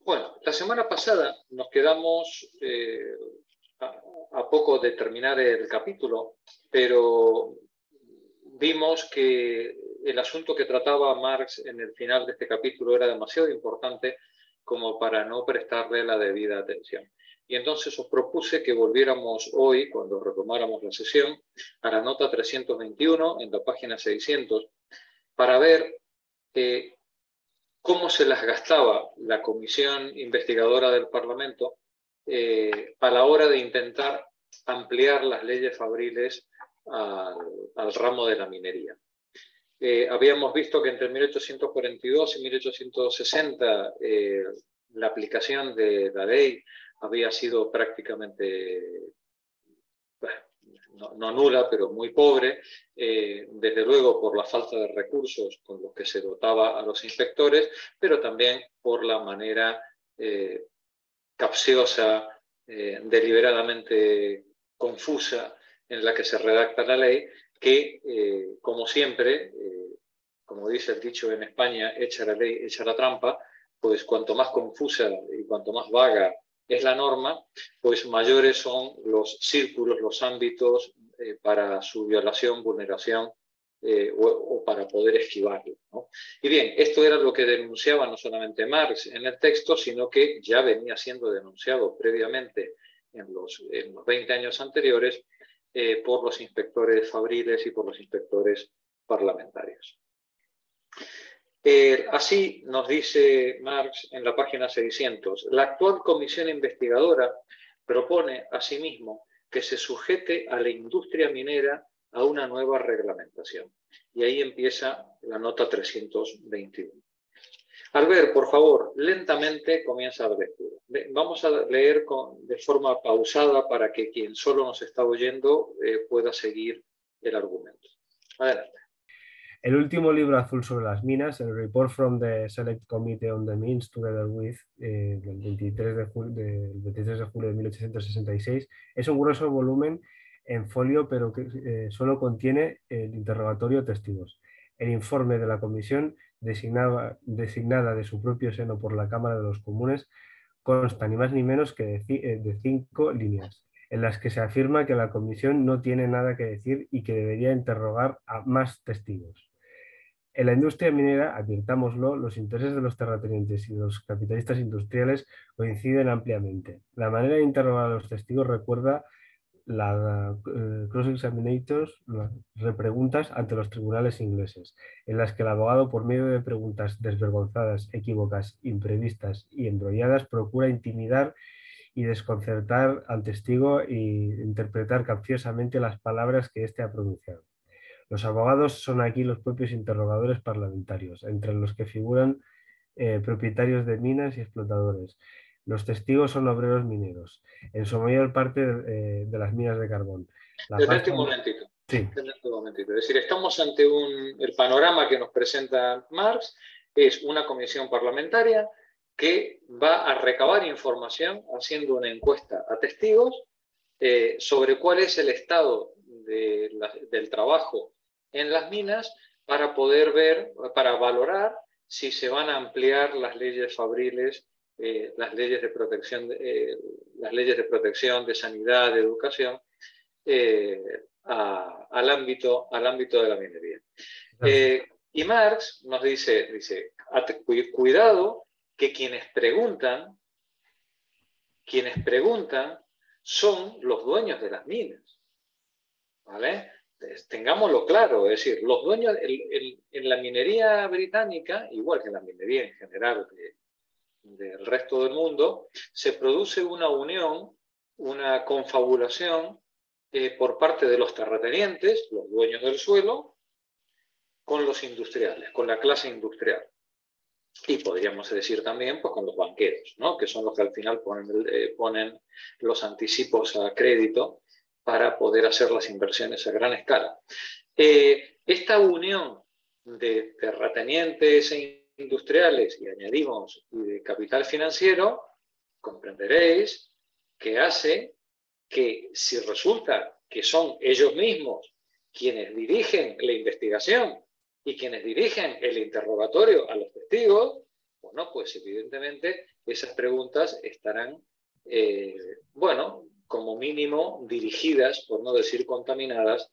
Bueno, la semana pasada nos quedamos a poco de terminar el capítulo, pero vimos que el asunto que trataba Marx en el final de este capítulo era demasiado importante como para no prestarle la debida atención. Y entonces os propuse que volviéramos hoy, cuando retomáramos la sesión, a la nota 321, en la página 600, para ver cómo se las gastaba la comisión investigadora del Parlamento a la hora de intentar ampliar las leyes fabriles al ramo de la minería. Habíamos visto que entre 1842 y 1860 la aplicación de la ley había sido prácticamente, no nula, pero muy pobre, desde luego por la falta de recursos con los que se dotaba a los inspectores, pero también por la manera capciosa, deliberadamente confusa en la que se redacta la ley, que, como siempre, como dice el dicho en España, echa la ley, echa la trampa, pues cuanto más confusa y cuanto más vaga es la norma, pues mayores son los círculos, los ámbitos para su violación, vulneración o para poder esquivarlo, ¿no? Y bien, esto era lo que denunciaba no solamente Marx en el texto, sino que ya venía siendo denunciado previamente en los 20 años anteriores por los inspectores fabriles y por los inspectores parlamentarios. Así nos dice Marx en la página 600, la actual comisión investigadora propone asimismo que se sujete a la industria minera a una nueva reglamentación. Y ahí empieza la nota 321. Al ver, por favor, lentamente comienza la lectura. Vamos a leer de forma pausada para que quien solo nos está oyendo pueda seguir el argumento. Adelante. El último libro azul sobre las minas, el Report from the Select Committee on the Mines Together with, del 23 de julio de 1866, es un grueso volumen en folio, pero que solo contiene el interrogatorio de testigos. El informe de la comisión, designada de su propio seno por la Cámara de los Comunes, consta ni más ni menos que de 5 líneas, en las que se afirma que la comisión no tiene nada que decir y que debería interrogar a más testigos. En la industria minera, advirtámoslo, los intereses de los terratenientes y de los capitalistas industriales coinciden ampliamente. La manera de interrogar a los testigos recuerda la cross-examinators, las repreguntas ante los tribunales ingleses, en las que el abogado, por medio de preguntas desvergonzadas, equívocas, imprevistas y embrolladas, procura intimidar y desconcertar al testigo e interpretar capciosamente las palabras que éste ha pronunciado. Los abogados son aquí los propios interrogadores parlamentarios, entre los que figuran propietarios de minas y explotadores. Los testigos son obreros mineros, en su mayor parte de las minas de carbón. Detente un momentito. Sí. Un momentito. Es decir, estamos ante el panorama que nos presenta Marx, es una comisión parlamentaria que va a recabar información haciendo una encuesta a testigos sobre cuál es el estado del trabajo en las minas para poder ver, para valorar si se van a ampliar las leyes fabriles, las leyes de protección, de sanidad, de educación, al ámbito de la minería. Y Marx nos dice, cuidado que quienes preguntan son los dueños de las minas, ¿vale? Tengámoslo claro, es decir, los dueños en la minería británica, igual que en la minería en general del resto del mundo, se produce una unión, una confabulación por parte de los terratenientes, los dueños del suelo, con los industriales, con la clase industrial. Y podríamos decir también pues, con los banqueros, ¿no? Que son los que al final ponen los anticipos a crédito para poder hacer las inversiones a gran escala. Esta unión de terratenientes e industriales, y añadimos y de capital financiero, comprenderéis que hace que si resulta que son ellos mismos quienes dirigen la investigación y quienes dirigen el interrogatorio a los testigos, pues Bueno, pues evidentemente esas preguntas estarán, bueno, como mínimo dirigidas, por no decir contaminadas,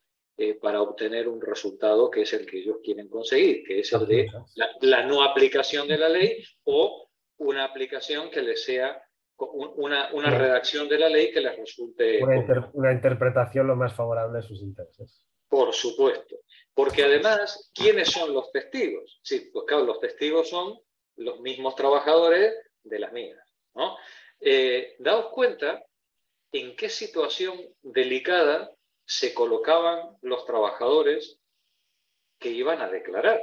para obtener un resultado que es el que ellos quieren conseguir, que es el de la no aplicación de la ley o una aplicación que les sea una redacción de la ley que les resulte una interpretación lo más favorable de sus intereses. Por supuesto, porque además, ¿quiénes son los testigos? Sí, pues claro, los testigos son los mismos trabajadores de las minas, ¿no? Daos cuenta en qué situación delicada se colocaban los trabajadores que iban a declarar.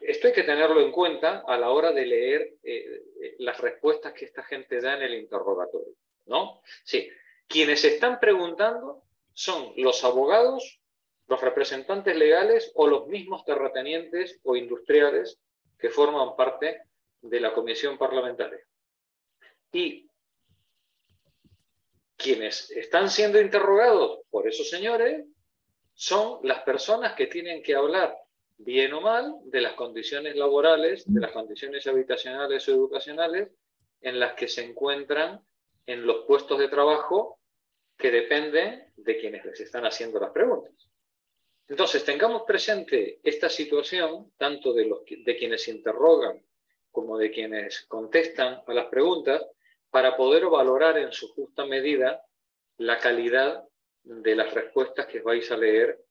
Esto hay que tenerlo en cuenta a la hora de leer las respuestas que esta gente da en el interrogatorio, ¿no? Sí, quienes están preguntando son los abogados, los representantes legales o los mismos terratenientes o industriales que forman parte de la comisión parlamentaria. Y quienes están siendo interrogados por esos señores son las personas que tienen que hablar, bien o mal, de las condiciones laborales, de las condiciones habitacionales o educacionales en las que se encuentran en los puestos de trabajo que dependen de quienes les están haciendo las preguntas. Entonces, tengamos presente esta situación, tanto de quienes interrogan como de quienes contestan a las preguntas, para poder valorar en su justa medida la calidad de las respuestas que vais a leer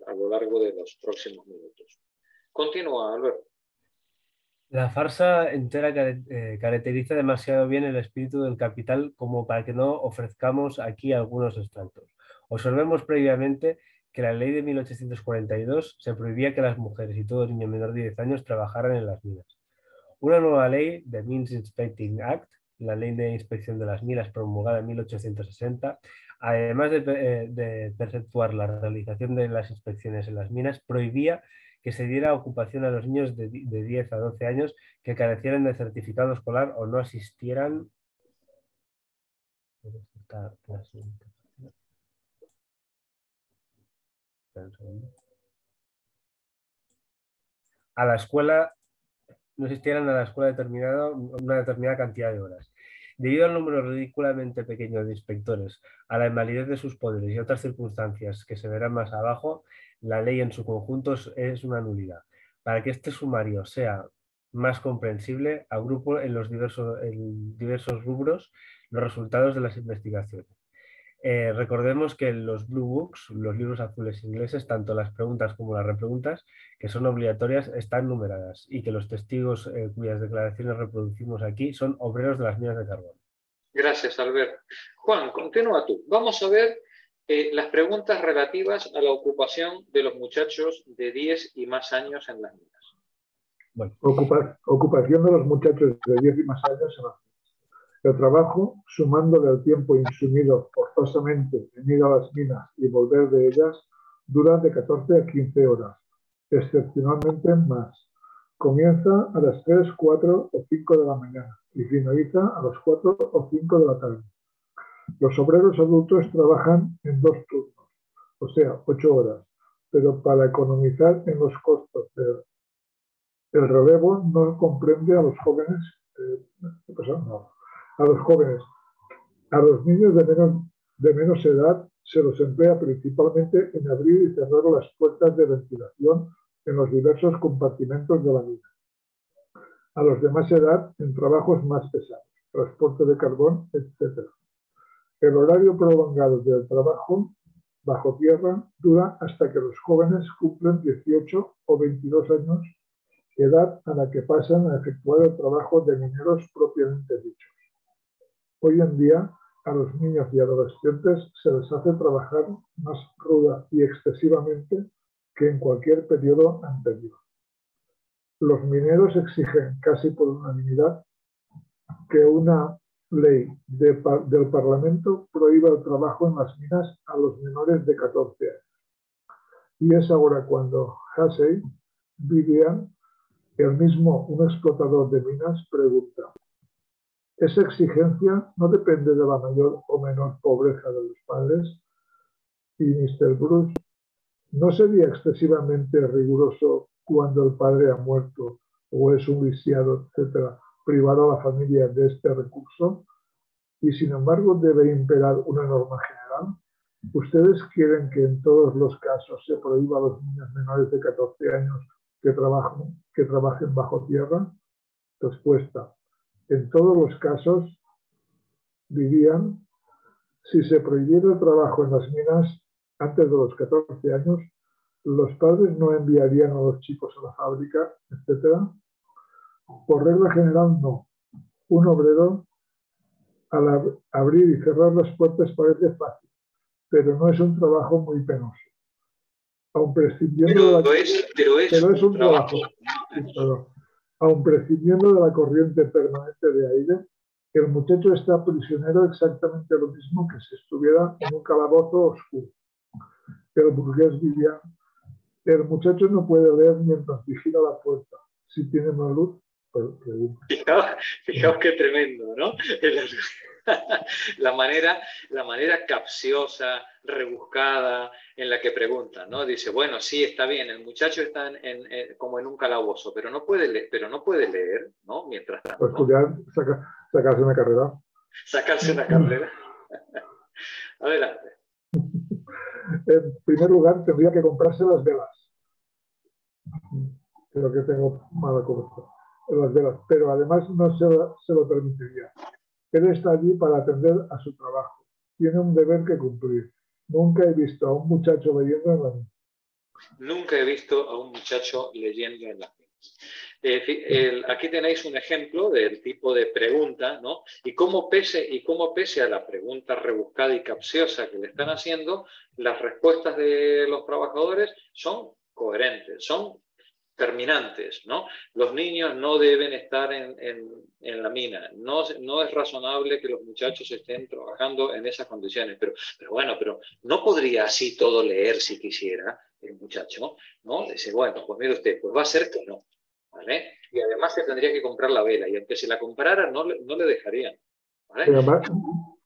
a lo largo de los próximos minutos. Continúa, Alberto. La farsa entera caracteriza demasiado bien el espíritu del Capital como para que no ofrezcamos aquí algunos extractos. Observemos previamente que la ley de 1842 se prohibía que las mujeres y todo niño menor de 10 años trabajaran en las minas. Una nueva ley, the Mines Inspecting Act, la ley de inspección de las minas promulgada en 1860, además de perpetuar la realización de las inspecciones en las minas, prohibía que se diera ocupación a los niños de 10 a 12 años que carecieran de certificado escolar o no asistieran a la escuela, no asistieran a la escuela una determinada cantidad de horas. Debido al número ridículamente pequeño de inspectores, a la invalidez de sus poderes y otras circunstancias que se verán más abajo, la ley en su conjunto es una nulidad. Para que este sumario sea más comprensible, agrupo en diversos rubros los resultados de las investigaciones. Recordemos que los Blue Books, los libros azules ingleses, tanto las preguntas como las repreguntas, que son obligatorias, están numeradas y que los testigos cuyas declaraciones reproducimos aquí son obreros de las minas de carbón. Gracias, Albert. Juan, continúa tú. Vamos a ver las preguntas relativas a la ocupación de los muchachos de 10 y más años en las minas. Bueno. Ocupación de los muchachos de 10 y más años en las minas. El trabajo, sumándole el tiempo insumido forzosamente en ir a las minas y volver de ellas, dura de 14 a 15 horas, excepcionalmente más. Comienza a las 3, 4 o 5 de la mañana y finaliza a las 4 o 5 de la tarde. Los obreros adultos trabajan en 2 turnos, o sea, 8 horas, pero para economizar en los costos el relevo no comprende a los jóvenes, a los niños de menos edad se los emplea principalmente en abrir y cerrar las puertas de ventilación en los diversos compartimentos de la mina. A los de más edad en trabajos más pesados, transporte de carbón, etc. El horario prolongado del trabajo bajo tierra dura hasta que los jóvenes cumplen 18 o 22 años, edad a la que pasan a efectuar el trabajo de mineros propiamente dichos. Hoy en día, a los niños y adolescentes se les hace trabajar más ruda y excesivamente que en cualquier periodo anterior. Los mineros exigen casi por unanimidad que una ley del Parlamento prohíba el trabajo en las minas a los menores de 14 años. Y es ahora cuando Hussey Vivian, el mismo un explotador de minas, pregunta: ¿esa exigencia no depende de la mayor o menor pobreza de los padres? Y Mr. Bruce, ¿no sería excesivamente riguroso cuando el padre ha muerto o es un lisiado, etcétera, privado a la familia de este recurso y sin embargo debe imperar una norma general. ¿Ustedes quieren que en todos los casos se prohíba a los niños menores de 14 años que trabajen bajo tierra? Respuesta. En todos los casos, dirían, si se prohibiera el trabajo en las minas antes de los 14 años, los padres no enviarían a los chicos a la fábrica, etcétera. Por regla general, no. Un obrero, al abrir y cerrar las puertas, parece fácil, pero no es un trabajo muy penoso. Aun prescindiendo pero es un trabajo. Aun prescindiendo de la corriente permanente de aire, el muchacho está prisionero exactamente lo mismo que si estuviera en un calabozo oscuro. El burgués diría, el muchacho no puede leer mientras vigila la puerta. Si tiene más luz, pues pregunta. Fijaos qué tremendo, ¿no? La manera capciosa, rebuscada en la que preguntan, ¿no? Dice, bueno, sí, está bien, el muchacho está como en un calabozo, pero no puede leer, ¿no? Mientras tanto. Pues estudiar, sacarse una carrera. Sacarse una carrera. Adelante. En primer lugar, tendría que comprarse las velas. Creo que tengo mala cobertura. Las velas, pero además no se lo permitiría. Él está allí para atender a su trabajo. Tiene un deber que cumplir. Nunca he visto a un muchacho leyendo en la mina. Nunca he visto a un muchacho leyendo en las minas. Aquí tenéis un ejemplo del tipo de pregunta, ¿no? Y cómo pese a la pregunta rebuscada y capciosa que le están haciendo, las respuestas de los trabajadores son coherentes, son terminantes, ¿no? Los niños no deben estar en la mina. No es razonable que los muchachos estén trabajando en esas condiciones. Pero no podría así todo leer si quisiera el muchacho, ¿no? Dice, bueno, pues mire usted, pues va a ser que no, ¿vale? Y además se tendría que comprar la vela, y aunque se la comprara, no le dejarían, ¿vale? Pero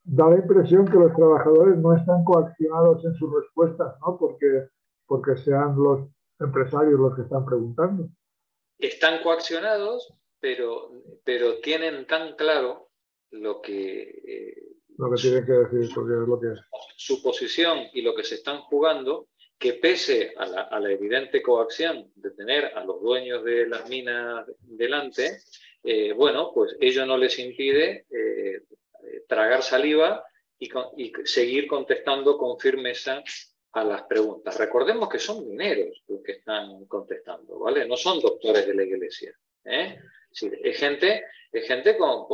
da la impresión que los trabajadores no están coaccionados en sus respuestas, ¿no? Porque sean los empresarios los que están preguntando. Están coaccionados, pero tienen tan claro lo que tienen que decir, porque es lo que es. Su posición y lo que se están jugando, que pese a la evidente coacción de tener a los dueños de las minas delante, pues ello no les impide tragar saliva y seguir contestando con firmeza a las preguntas. Recordemos que son mineros los que están contestando, ¿vale? No son doctores de la iglesia, ¿eh? Sí, es gente con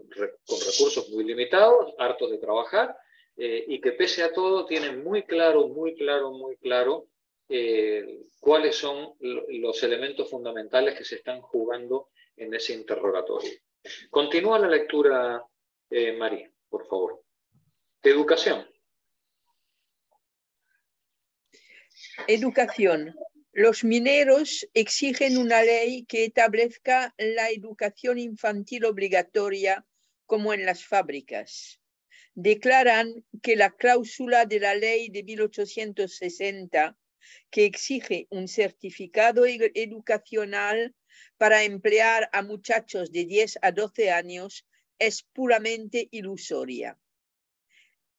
recursos muy limitados, hartos de trabajar, y que pese a todo tienen muy claro cuáles son los elementos fundamentales que se están jugando en ese interrogatorio. Continúa la lectura, María, por favor. Educación. Educación. Los mineros exigen una ley que establezca la educación infantil obligatoria como en las fábricas. Declaran que la cláusula de la ley de 1860, que exige un certificado educacional para emplear a muchachos de 10 a 12 años, es puramente ilusoria.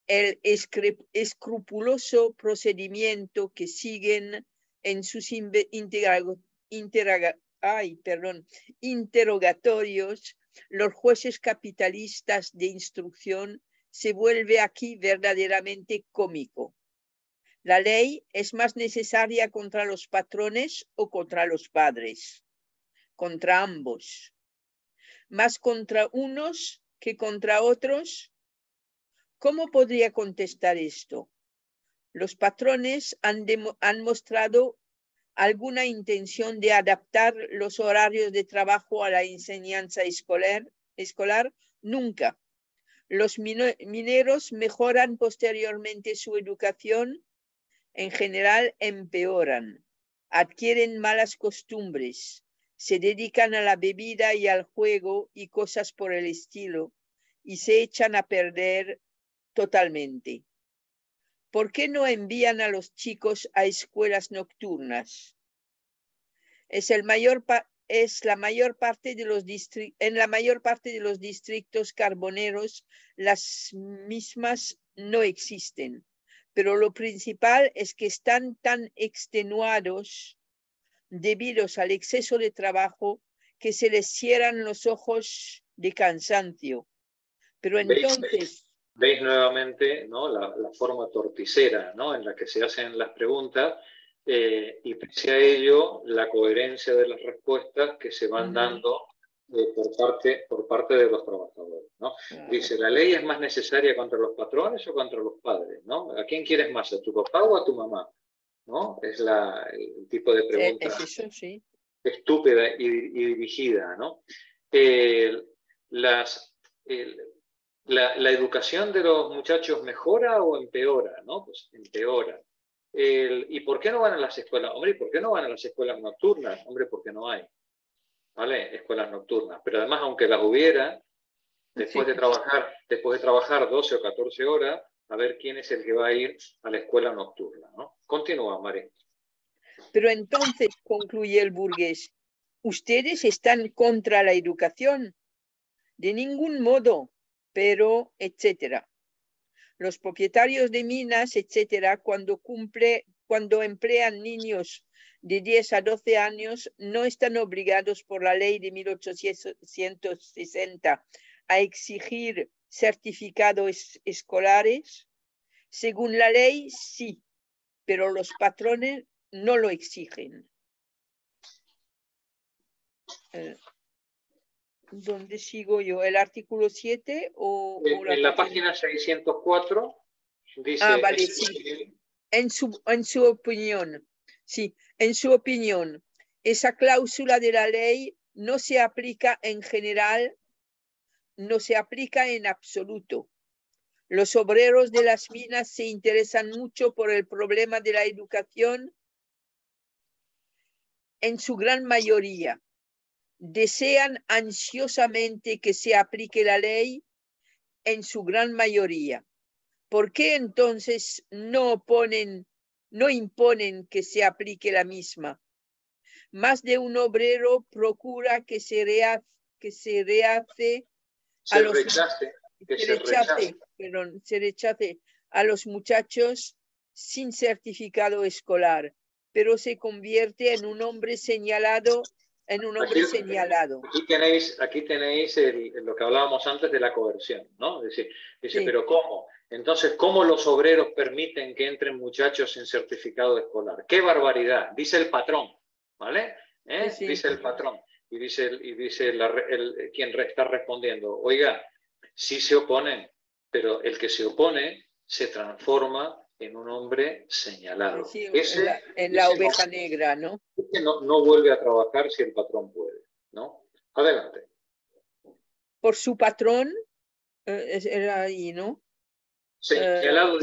El escrupuloso procedimiento que siguen en sus interrogatorios los jueces capitalistas de instrucción se vuelve aquí verdaderamente cómico. La ley es más necesaria contra los patrones o contra los padres, contra ambos, más contra unos que contra otros. ¿Cómo podría contestar esto? Los patrones han mostrado alguna intención de adaptar los horarios de trabajo a la enseñanza escolar. Nunca. Los mineros mejoran posteriormente su educación, en general empeoran, adquieren malas costumbres, se dedican a la bebida y al juego y cosas por el estilo, y se echan a perder totalmente. ¿Por qué no envían a los chicos a escuelas nocturnas? Es el mayor en la mayor parte de los distritos carboneros las mismas no existen, pero lo principal es que están tan extenuados debido al exceso de trabajo que se les cierran los ojos de cansancio. Pero entonces... ¿Veis nuevamente, ¿no?, la forma torticera, ¿no?, en la que se hacen las preguntas, y pese a ello la coherencia de las respuestas que se van dando por parte de los trabajadores, ¿no? Claro. Dice, ¿la ley es más necesaria contra los patrones o contra los padres, ¿no? ¿A quién quieres más, a tu papá o a tu mamá? ¿No? Es el tipo de pregunta eso, sí, estúpida y dirigida, ¿no? ¿La educación de los muchachos mejora o empeora? ¿No? Pues empeora. ¿Y por qué no van a las escuelas? Hombre, ¿y por qué no van a las escuelas nocturnas? Hombre, porque no hay, ¿vale? Escuelas nocturnas. Pero además, aunque las hubiera, después de trabajar 12 o 14 horas, a ver quién es el que va a ir a la escuela nocturna, ¿no? Continúa, Mari. Pero entonces, concluye el burgués, ustedes están contra la educación. De ningún modo, pero, etcétera. Los propietarios de minas, etcétera, cuando emplean niños de 10 a 12 años, no están obligados por la ley de 1860 a exigir certificados escolares. Según la ley, sí, pero los patrones no lo exigen. ¿Dónde sigo yo? ¿El artículo 7 o en la página 604 dice... vale, sí. En su opinión, sí, en su opinión, esa cláusula de la ley no se aplica en general, no se aplica en absoluto. Los obreros de las minas se interesan mucho por el problema de la educación en su gran mayoría. Desean ansiosamente que se aplique la ley en su gran mayoría. ¿Por qué entonces no imponen que se aplique la misma? Más de un obrero procura que se rechace a los muchachos sin certificado escolar, pero se convierte en un hombre señalado. Aquí tenéis lo que hablábamos antes de la coerción, ¿no? Dice, sí. Pero ¿cómo? Entonces, ¿cómo los obreros permiten que entren muchachos sin certificado escolar? ¡Qué barbaridad! Dice el patrón, ¿vale? Sí. Dice el patrón. Y dice quien está respondiendo, oiga, sí se oponen, pero el que se opone se transforma en un hombre señalado. Sí, en la oveja negra, ¿no? No vuelve a trabajar si el patrón puede, ¿no? Adelante. Por su patrón, era ahí, ¿no? Señalado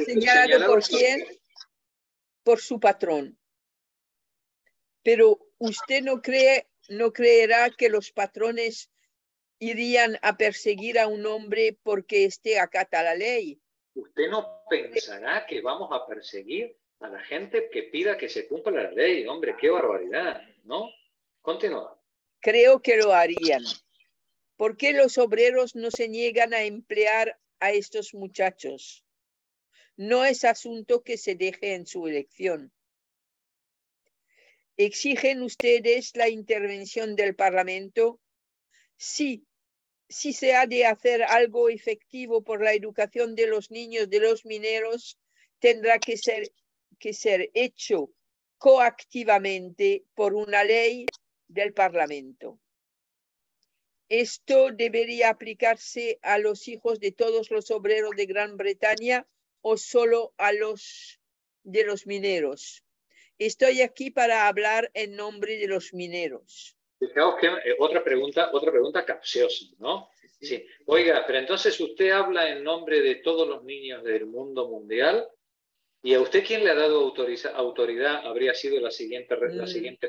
¿por quién? Por su patrón. Pero usted no creerá que los patrones irían a perseguir a un hombre porque éste acata la ley. Usted no pensará que vamos a perseguir a la gente que pida que se cumpla la ley. Hombre, qué barbaridad, ¿no? Continúa. Creo que lo harían. ¿Por qué los obreros no se niegan a emplear a estos muchachos? No es asunto que se deje en su elección. ¿Exigen ustedes la intervención del Parlamento? Sí. Si se ha de hacer algo efectivo por la educación de los niños de los mineros, tendrá que ser hecho coactivamente por una ley del Parlamento. Esto debería aplicarse a los hijos de todos los obreros de Gran Bretaña o solo a los de los mineros. Estoy aquí para hablar en nombre de los mineros. Fijaos que otra pregunta capciosa, ¿no? Sí. Oiga, pero entonces usted habla en nombre de todos los niños del mundo mundial, ¿y a usted quién le ha dado autoridad? Habría sido la siguiente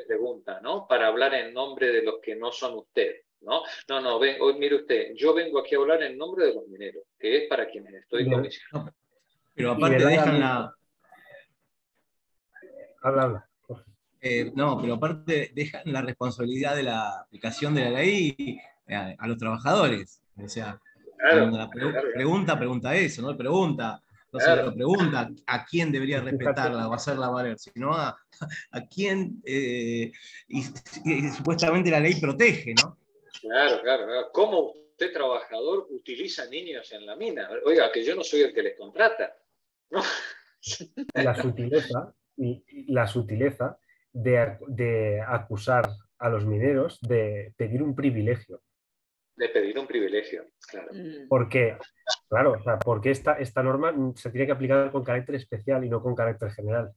pregunta, ¿no? Para hablar en nombre de los que no son usted, ¿no? No, mire usted, yo vengo aquí a hablar en nombre de los mineros, que es para quienes estoy comisionado. Pero aparte dejan la... Habla. No, pero aparte dejan la responsabilidad de la aplicación de la ley a los trabajadores. O sea, Claro, cuando la claro, pregunta eso, no pregunta, no se claro. lo pregunta a quién debería Fíjate, respetarla o hacerla valer, sino a quién y supuestamente la ley protege, ¿no? Claro, claro, claro. ¿Cómo usted, trabajador, utiliza niños en la mina? Oiga, que yo no soy el que les contrata, ¿no? la sutileza, la sutileza de acusar a los mineros de pedir un privilegio. De pedir un privilegio, claro. Porque, claro, o sea, porque esta norma se tiene que aplicar con carácter especial y no con carácter general.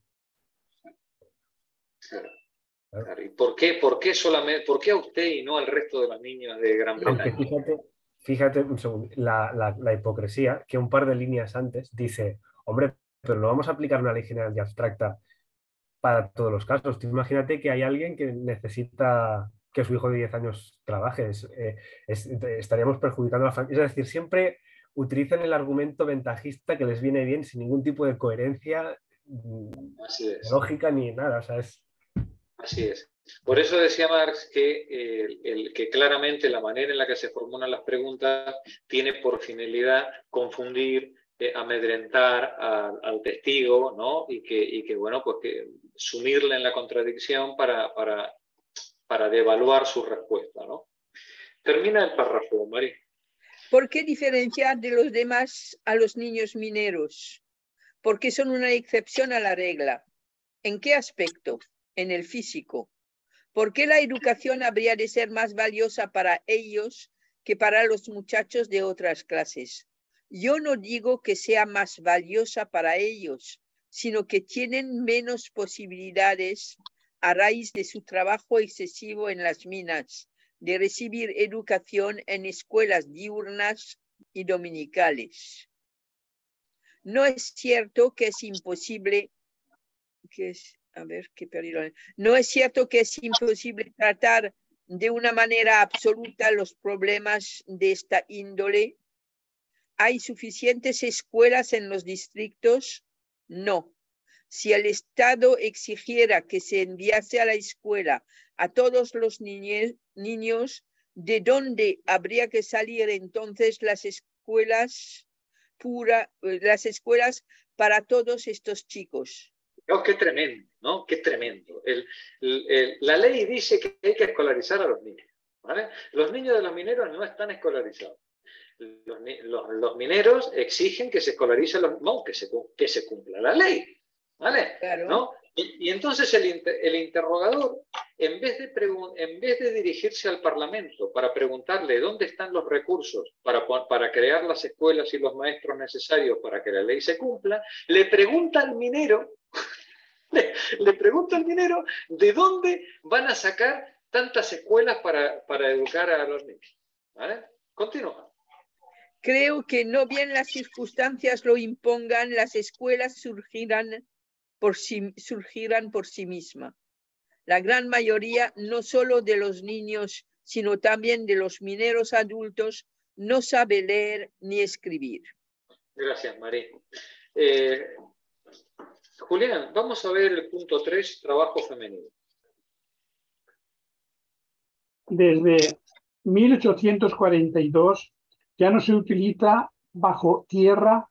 Claro, Claro. claro. ¿Y por qué solamente, por qué a usted y no al resto de los niños de Gran Aunque Bretaña? fíjate un segundo, la hipocresía, que un par de líneas antes dice, hombre, pero no vamos a aplicar una ley general y abstracta para todos los casos. Tú imagínate que hay alguien que necesita que su hijo de 10 años trabaje. Estaríamos perjudicando a la familia. Es decir, siempre utilizan el argumento ventajista que les viene bien sin ningún tipo de coherencia, Así es. lógica ni nada. O sea, Así es. Por eso decía Marx que claramente la manera en la que se formulan las preguntas tiene por finalidad confundir, amedrentar al testigo, ¿no? Y que bueno, pues que sumirle en la contradicción para devaluar su respuesta, ¿no? Termina el párrafo, María. ¿Por qué diferenciar de los demás a los niños mineros? ¿Por qué son una excepción a la regla? ¿En qué aspecto? En el físico. ¿Por qué la educación habría de ser más valiosa para ellos que para los muchachos de otras clases? Yo no digo que sea más valiosa para ellos, sino que tienen menos posibilidades a raíz de su trabajo excesivo en las minas, de recibir educación en escuelas diurnas y dominicales. No es cierto que es imposible, no es cierto que es imposible tratar de una manera absoluta los problemas de esta índole. ¿Hay suficientes escuelas en los distritos? No. Si el Estado exigiera que se enviase a la escuela a todos los niños, ¿de dónde habría que salir entonces las escuelas para todos estos chicos? Oh, qué tremendo, ¿no? Qué tremendo. La ley dice que hay que escolarizar a los niños, ¿vale? Los niños de los mineros no están escolarizados. Los mineros exigen que se escolarice, que se cumpla la ley, ¿vale? Claro. ¿No? Y entonces el interrogador, en vez de dirigirse al Parlamento para preguntarle dónde están los recursos para crear las escuelas y los maestros necesarios para que la ley se cumpla, le pregunta al minero de dónde van a sacar tantas escuelas para educar a los niños. ¿Vale? Continúa. Creo que no bien las circunstancias lo impongan, las escuelas surgirán por sí mismas. La gran mayoría, no solo de los niños, sino también de los mineros adultos, no sabe leer ni escribir. Gracias, María. Julián, vamos a ver el punto 3, trabajo femenino. Desde 1842 ya no se utiliza bajo tierra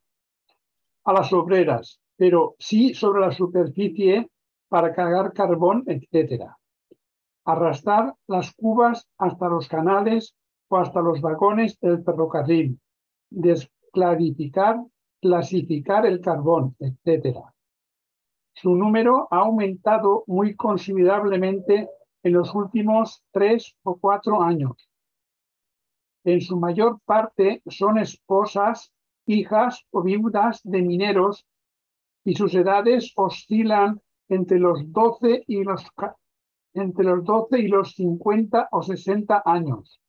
a las obreras, pero sí sobre la superficie para cargar carbón, etc. Arrastrar las cubas hasta los canales o hasta los vagones del ferrocarril, desclarificar, clasificar el carbón, etc. Su número ha aumentado muy considerablemente en los últimos 3 o 4 años. En su mayor parte son esposas, hijas o viudas de mineros y sus edades oscilan entre los 12 y los 50 o 60 años.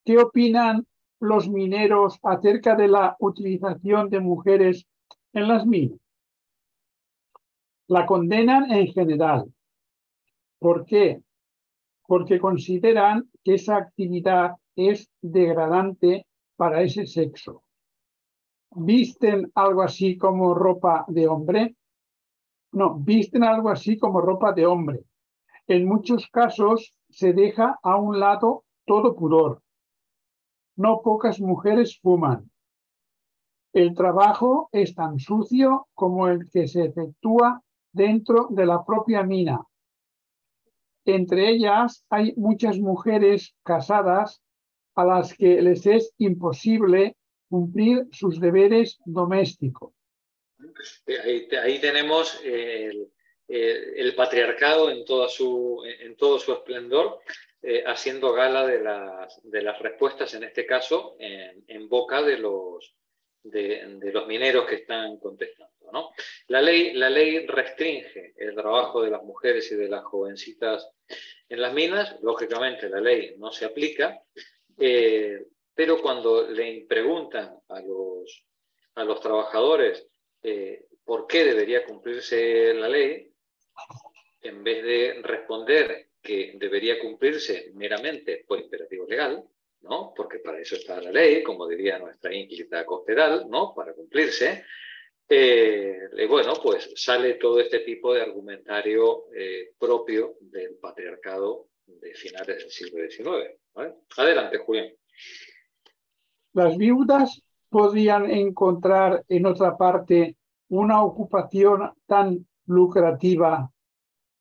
¿Qué opinan los mineros acerca de la utilización de mujeres en las minas? La condenan en general. ¿Por qué? Porque consideran que esa actividad es degradante para ese sexo. ¿Visten algo así como ropa de hombre? visten algo así como ropa de hombre. En muchos casos se deja a un lado todo pudor. No pocas mujeres fuman. El trabajo es tan sucio como el que se efectúa dentro de la propia mina. Entre ellas hay muchas mujeres casadas a las que les es imposible cumplir sus deberes domésticos. Ahí tenemos el patriarcado en todo su esplendor, haciendo gala de las respuestas, en este caso, en boca de los mineros que están contestando, ¿no? La ley restringe el trabajo de las mujeres y de las jovencitas en las minas. Lógicamente la ley no se aplica, pero cuando le preguntan a los trabajadores por qué debería cumplirse la ley, en vez de responder que debería cumplirse meramente por imperativo legal, ¿no? Porque para eso está la ley, como diría nuestra ínclita Cospedal, ¿no? Para cumplirse. Bueno, pues sale todo este tipo de argumentario propio del patriarcado de finales del siglo XIX, ¿vale? Adelante, Julián. Las viudas podrían encontrar en otra parte una ocupación tan lucrativa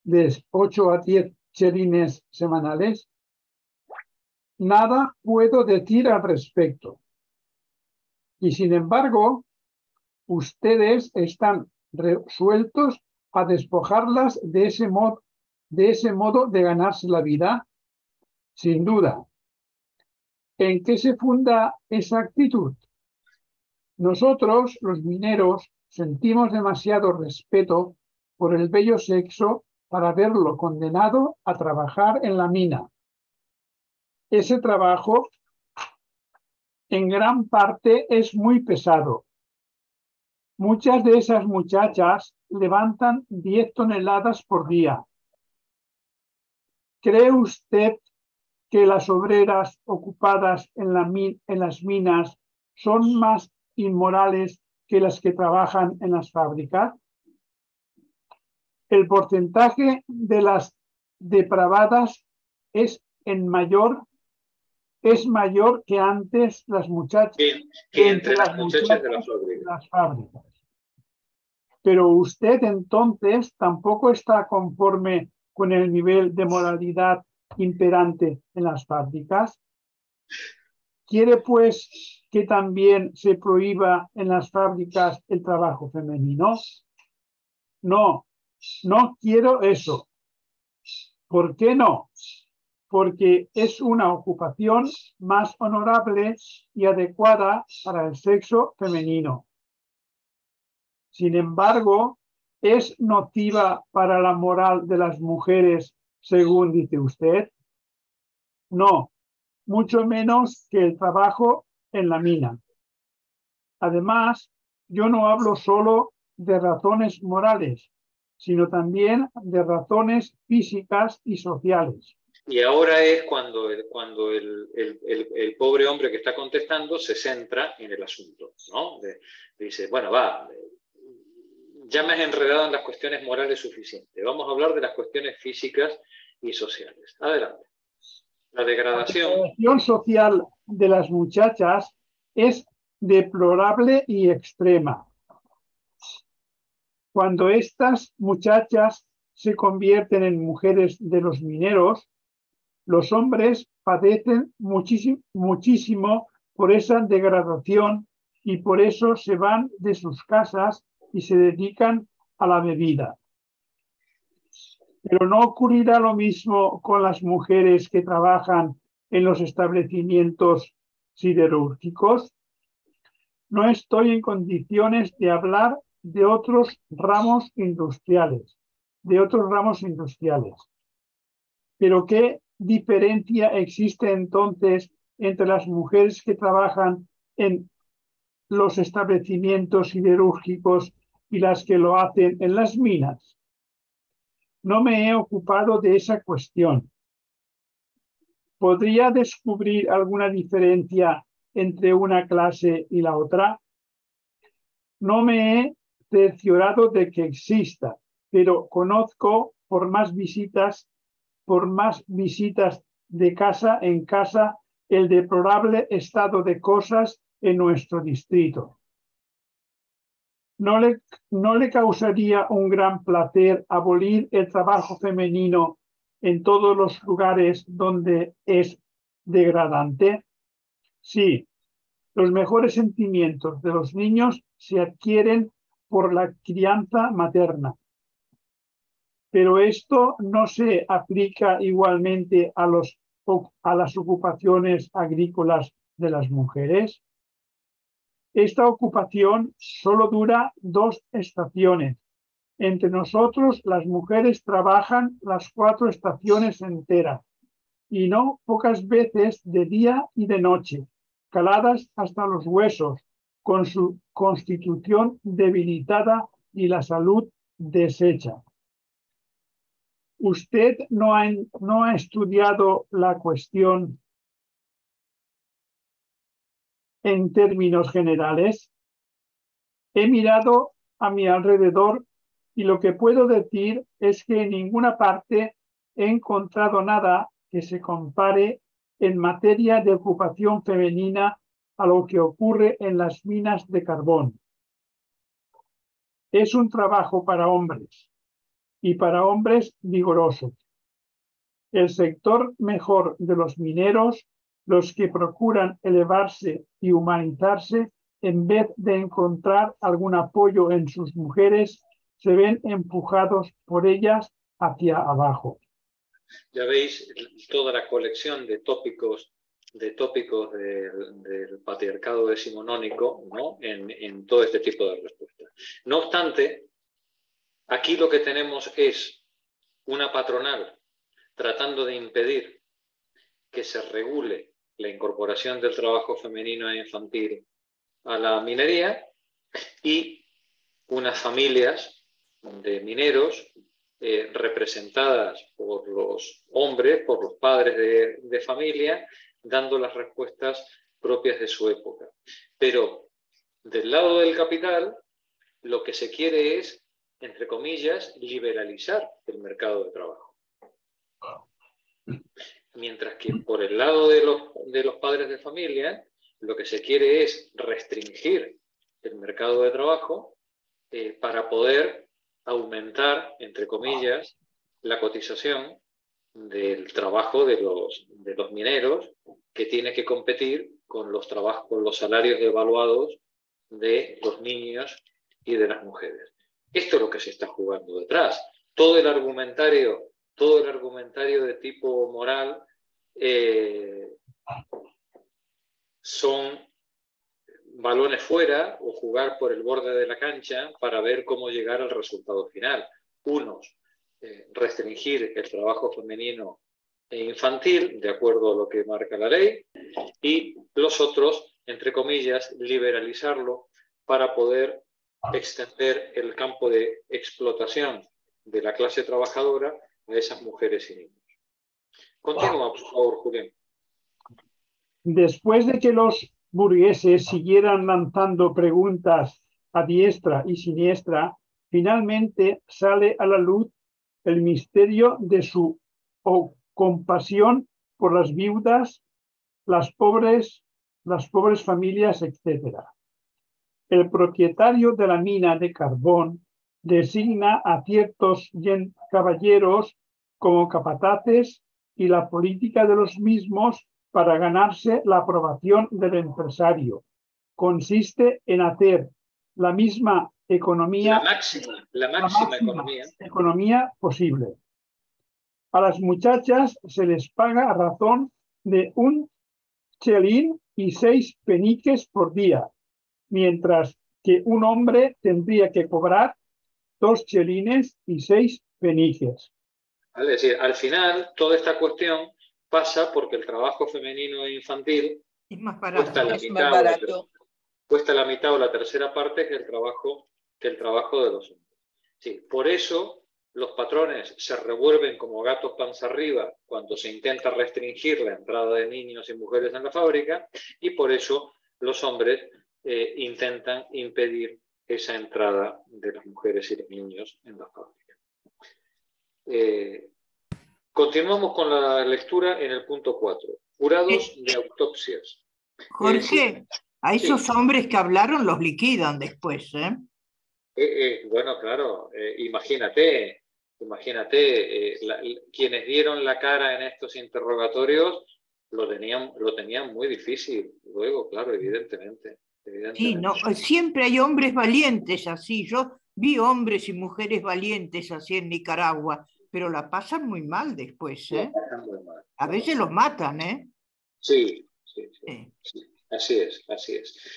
de 8 a 10 chelines semanales. Nada puedo decir al respecto. Y sin embargo, ustedes están resueltos a despojarlas de ese modo de ganarse la vida. Sin duda. ¿En qué se funda esa actitud? Nosotros, los mineros, sentimos demasiado respeto por el bello sexo para verlo condenado a trabajar en la mina. Ese trabajo, en gran parte, es muy pesado. Muchas de esas muchachas levantan 10 toneladas por día. ¿Cree usted que las obreras ocupadas en las minas son más inmorales que las que trabajan en las fábricas? El porcentaje de las depravadas es mayor que antes las muchachas que entre las muchachas de las fábricas. Pero usted entonces tampoco está conforme con el nivel de moralidad imperante en las fábricas. ¿Quiere pues que también se prohíba en las fábricas el trabajo femenino? No, no quiero eso. ¿Por qué no? Porque es una ocupación más honorable y adecuada para el sexo femenino. Sin embargo, ¿es nociva para la moral de las mujeres, según dice usted? No, mucho menos que el trabajo en la mina. Además, yo no hablo solo de razones morales, sino también de razones físicas y sociales. Y ahora es cuando el pobre hombre que está contestando se centra en el asunto, ¿no? Dice, bueno, ya me has enredado en las cuestiones morales suficientes. Vamos a hablar de las cuestiones físicas y sociales. Adelante. La degradación social de las muchachas es deplorable y extrema. Cuando estas muchachas se convierten en mujeres de los mineros, los hombres padecen muchísimo por esa degradación y por eso se van de sus casas y se dedican a la bebida. Pero no ocurrirá lo mismo con las mujeres que trabajan en los establecimientos siderúrgicos. No estoy en condiciones de hablar de otros ramos industriales. Pero ¿qué diferencia existe entonces entre las mujeres que trabajan en los establecimientos siderúrgicos y las que lo hacen en las minas? No me he ocupado de esa cuestión. ¿Podría descubrir alguna diferencia entre una clase y la otra? No me he cerciorado de que exista, pero conozco por más visitas de casa en casa el deplorable estado de cosas en nuestro distrito. ¿No le causaría un gran placer abolir el trabajo femenino en todos los lugares donde es degradante? Sí, los mejores sentimientos de los niños se adquieren por la crianza materna. Pero esto no se aplica igualmente a las ocupaciones agrícolas de las mujeres. Esta ocupación solo dura 2 estaciones. Entre nosotros, las mujeres trabajan las 4 estaciones enteras, y no pocas veces de día y de noche, caladas hasta los huesos, con su constitución debilitada y la salud deshecha. ¿Usted no ha estudiado la cuestión en términos generales? He mirado a mi alrededor y lo que puedo decir es que en ninguna parte he encontrado nada que se compare en materia de ocupación femenina a lo que ocurre en las minas de carbón. Es un trabajo para hombres y para hombres vigorosos. El sector mejor de los mineros, los que procuran elevarse y humanizarse, en vez de encontrar algún apoyo en sus mujeres, se ven empujados por ellas hacia abajo. Ya veis toda la colección de tópicos del patriarcado decimonónico, ¿no? en todo este tipo de respuestas. No obstante, aquí lo que tenemos es una patronal tratando de impedir que se regule la incorporación del trabajo femenino e infantil a la minería y unas familias de mineros representadas por los hombres, por los padres de familia, dando las respuestas propias de su época. Pero del lado del capital, lo que se quiere es, entre comillas, liberalizar el mercado de trabajo. Mientras que por el lado de los padres de familia, lo que se quiere es restringir el mercado de trabajo para poder aumentar, entre comillas, la cotización del trabajo de los mineros, que tiene que competir con los salarios devaluados de los niños y de las mujeres. Esto es lo que se está jugando detrás. Todo el argumentario de tipo moral son balones fuera o jugar por el borde de la cancha para ver cómo llegar al resultado final. Unos, restringir el trabajo femenino e infantil, de acuerdo a lo que marca la ley, y los otros, entre comillas, liberalizarlo para poder extender el campo de explotación de la clase trabajadora a esas mujeres y niños. Continúa, por favor, Julián. Después de que los burgueses siguieran lanzando preguntas a diestra y siniestra, finalmente sale a la luz el misterio de su compasión por las viudas, las pobres familias, etc. El propietario de la mina de carbón designa a ciertos caballeros como capataces y la política de los mismos para ganarse la aprobación del empresario consiste en hacer la misma economía, la máxima economía posible. A las muchachas se les paga a razón de 1 chelín y 6 peniques por día, mientras que un hombre tendría que cobrar 2 chelines y 6 peniques. Es decir, al final, toda esta cuestión pasa porque el trabajo femenino e infantil es más barato, cuesta la mitad o la tercera parte que el trabajo de los hombres. Sí, por eso los patrones se revuelven como gatos panza arriba cuando se intenta restringir la entrada de niños y mujeres en la fábrica, y por eso los hombres intentan impedir esa entrada de las mujeres y los niños en la fábrica. Continuamos con la lectura en el punto 4. Jurados de autopsias. Jorge, a esos hombres que hablaron los liquidan después, ¿eh? Bueno, claro, imagínate, quienes dieron la cara en estos interrogatorios lo tenían muy difícil luego, claro, evidentemente. Sí, no, siempre hay hombres valientes así. Yo vi hombres y mujeres valientes así en Nicaragua, pero la pasan muy mal después, ¿eh? Muy mal. A veces los matan, ¿eh? Sí. Así es.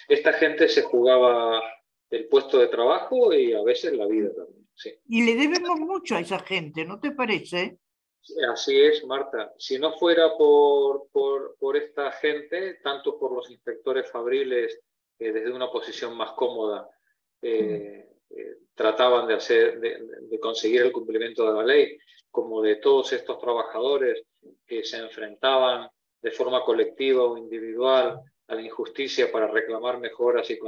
Esta gente se jugaba el puesto de trabajo y a veces la vida también. Sí. Y le debemos mucho a esa gente, ¿no te parece? Así es, Marta. Si no fuera por esta gente, tanto por los inspectores fabriles, desde una posición más cómoda, trataban de conseguir el cumplimiento de la ley, como de todos estos trabajadores que se enfrentaban de forma colectiva o individual a la injusticia para reclamar mejoras y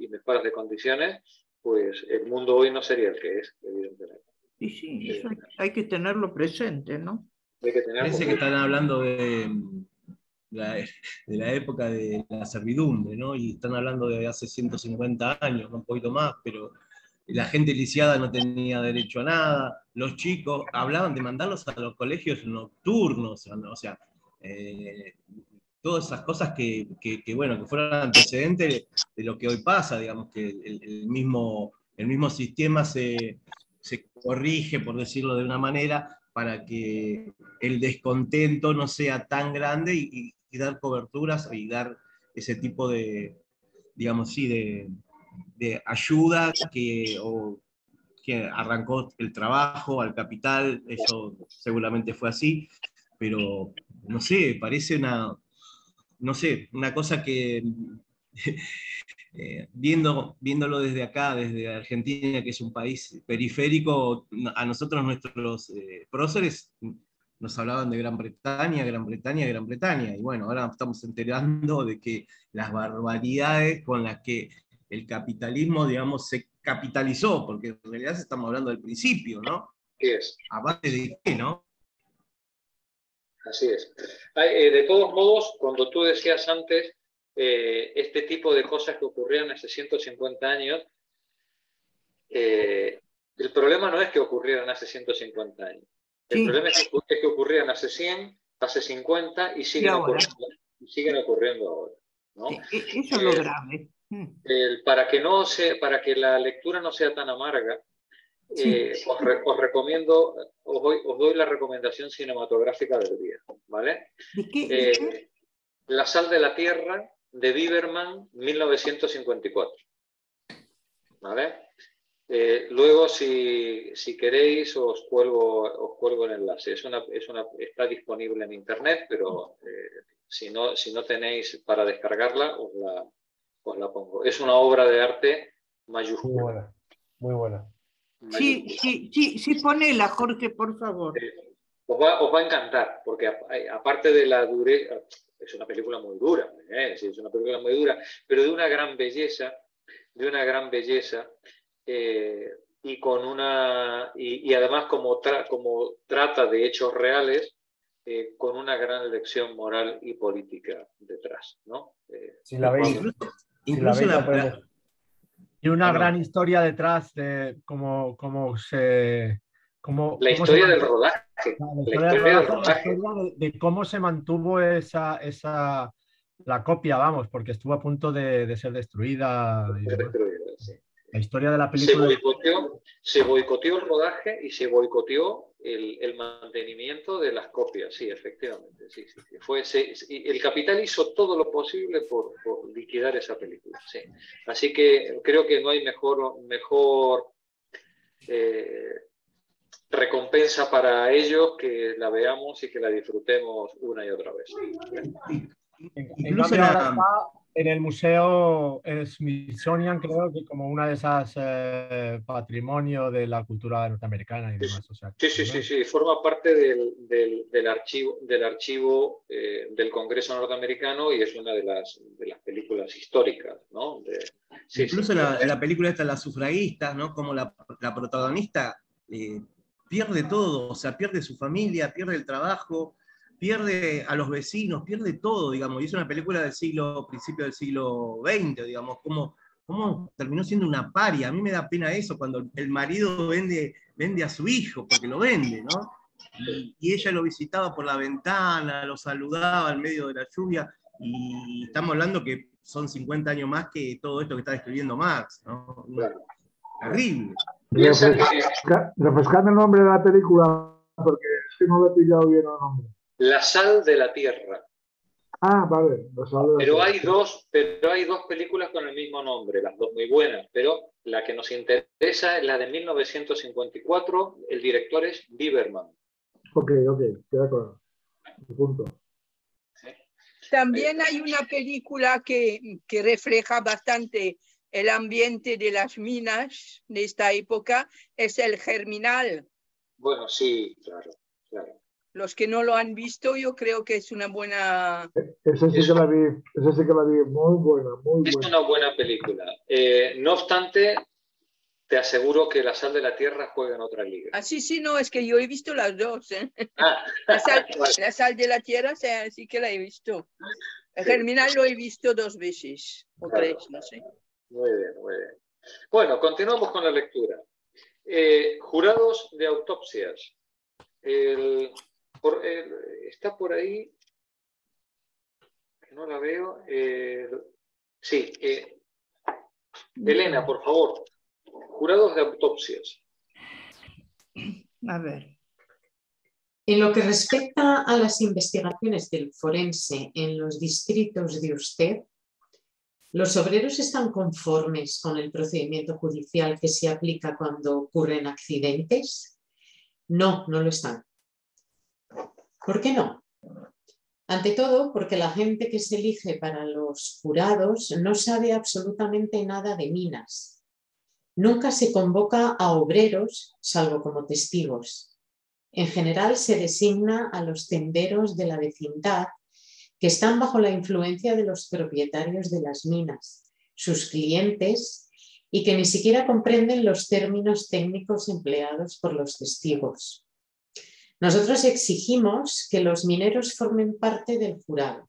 mejoras de condiciones, pues el mundo hoy no sería el que es, evidentemente. Sí, eso hay que tenerlo presente, ¿no? Parece que están hablando de la época de la servidumbre, ¿no? Y están hablando de hace 150 años, un poquito más, pero la gente lisiada no tenía derecho a nada, los chicos hablaban de mandarlos a los colegios nocturnos, o sea, todas esas cosas que fueron antecedentes de lo que hoy pasa, digamos, que el mismo sistema se corrige, por decirlo de una manera, para que el descontento no sea tan grande y dar coberturas y dar ese tipo de, digamos, sí, de ayuda que arrancó el trabajo, al capital, eso seguramente fue así, pero no sé, parece una cosa que viéndolo desde acá, desde Argentina, que es un país periférico, a nosotros nuestros próceres nos hablaban de Gran Bretaña, y bueno, ahora estamos enterando de que las barbaridades con las que el capitalismo, digamos, se capitalizó, porque en realidad estamos hablando del principio, ¿no? Así es. ¿A base de qué, no? Así es. De todos modos, cuando tú decías antes este tipo de cosas que ocurrieron hace 150 años, el problema no es que ocurrieran hace 150 años. El problema es que ocurrieran hace 100, hace 50 y siguen ocurriendo ahora, ¿no? Eso es lo grave. Para que la lectura no sea tan amarga, os recomiendo, os doy la recomendación cinematográfica del día, ¿vale? ¿De qué? La sal de la tierra, de Biberman, 1954. ¿Vale? Luego, si queréis, os cuelgo el enlace. Está disponible en internet, pero si no tenéis para descargarla, os la pongo. Es una obra de arte mayúscula. Muy buena. Sí, ponela, Jorge, por favor. Os va a encantar, porque aparte de la dureza, es una película muy dura, sí, es una película muy dura, pero de una gran belleza, y además como trata de hechos reales, con una gran lección moral y política detrás, ¿no? Si la veis, incluso y una gran historia detrás de cómo se... La historia del rodaje. La historia de cómo se mantuvo la copia, vamos, porque estuvo a punto de ser destruida. Sí. La historia de la película... Se boicoteó el rodaje y se boicoteó el mantenimiento de las copias, sí, efectivamente. Sí. El capital hizo todo lo posible por liquidar esa película. Sí. Así que creo que no hay mejor recompensa para ellos que la veamos y que la disfrutemos una y otra vez. Incluso ahora está en el museo Smithsonian, creo que como una de esas patrimonio de la cultura norteamericana y demás. O sea, sí, forma parte del archivo del Congreso norteamericano y es una de las películas históricas, ¿no? Incluso en la película esta, Las sufragistas, ¿no? Como la protagonista pierde todo, o sea, pierde su familia, pierde el trabajo, pierde a los vecinos, pierde todo, digamos, y es una película del principio del siglo XX, digamos, cómo terminó siendo una paria. A mí me da pena eso, cuando el marido vende a su hijo, porque lo vende, ¿no? Y ella lo visitaba por la ventana, lo saludaba en medio de la lluvia, y estamos hablando que son 50 años más que todo esto que está describiendo Marx, ¿no? Claro. Terrible. Refrescando el nombre de la película, porque es que no lo he pillado bien el nombre. La sal de la tierra. Ah, vale. La sal de la Pero tierra. hay dos películas con el mismo nombre, las dos muy buenas, pero la que nos interesa es la de 1954, el director es Lieberman. Ok, queda claro. Punto. También hay una película que refleja bastante el ambiente de las minas de esta época, es El Germinal. Bueno, sí, claro. Los que no lo han visto, yo creo que es una buena... Esa sí que la vi, muy buena, muy es buena. una buena película. No obstante, te aseguro que La sal de la tierra juega en otra liga. Ah, sí, no, es que yo he visto las dos. Ah. La sal de la tierra sí que la he visto. El Germinal lo he visto 2 veces, o 3, no sé. Muy bien. Bueno, continuamos con la lectura. Jurados de autopsias. Está por ahí, que no la veo. Sí, Elena, por favor. Jurados de autopsias. A ver. En lo que respecta a las investigaciones del forense en los distritos de usted, ¿los obreros están conformes con el procedimiento judicial que se aplica cuando ocurren accidentes? No, no lo están. ¿Por qué no? Ante todo, porque la gente que se elige para los jurados no sabe absolutamente nada de minas. Nunca se convoca a obreros, salvo como testigos. En general se designa a los tenderos de la vecindad que están bajo la influencia de los propietarios de las minas, sus clientes, y que ni siquiera comprenden los términos técnicos empleados por los testigos. Nosotros exigimos que los mineros formen parte del jurado.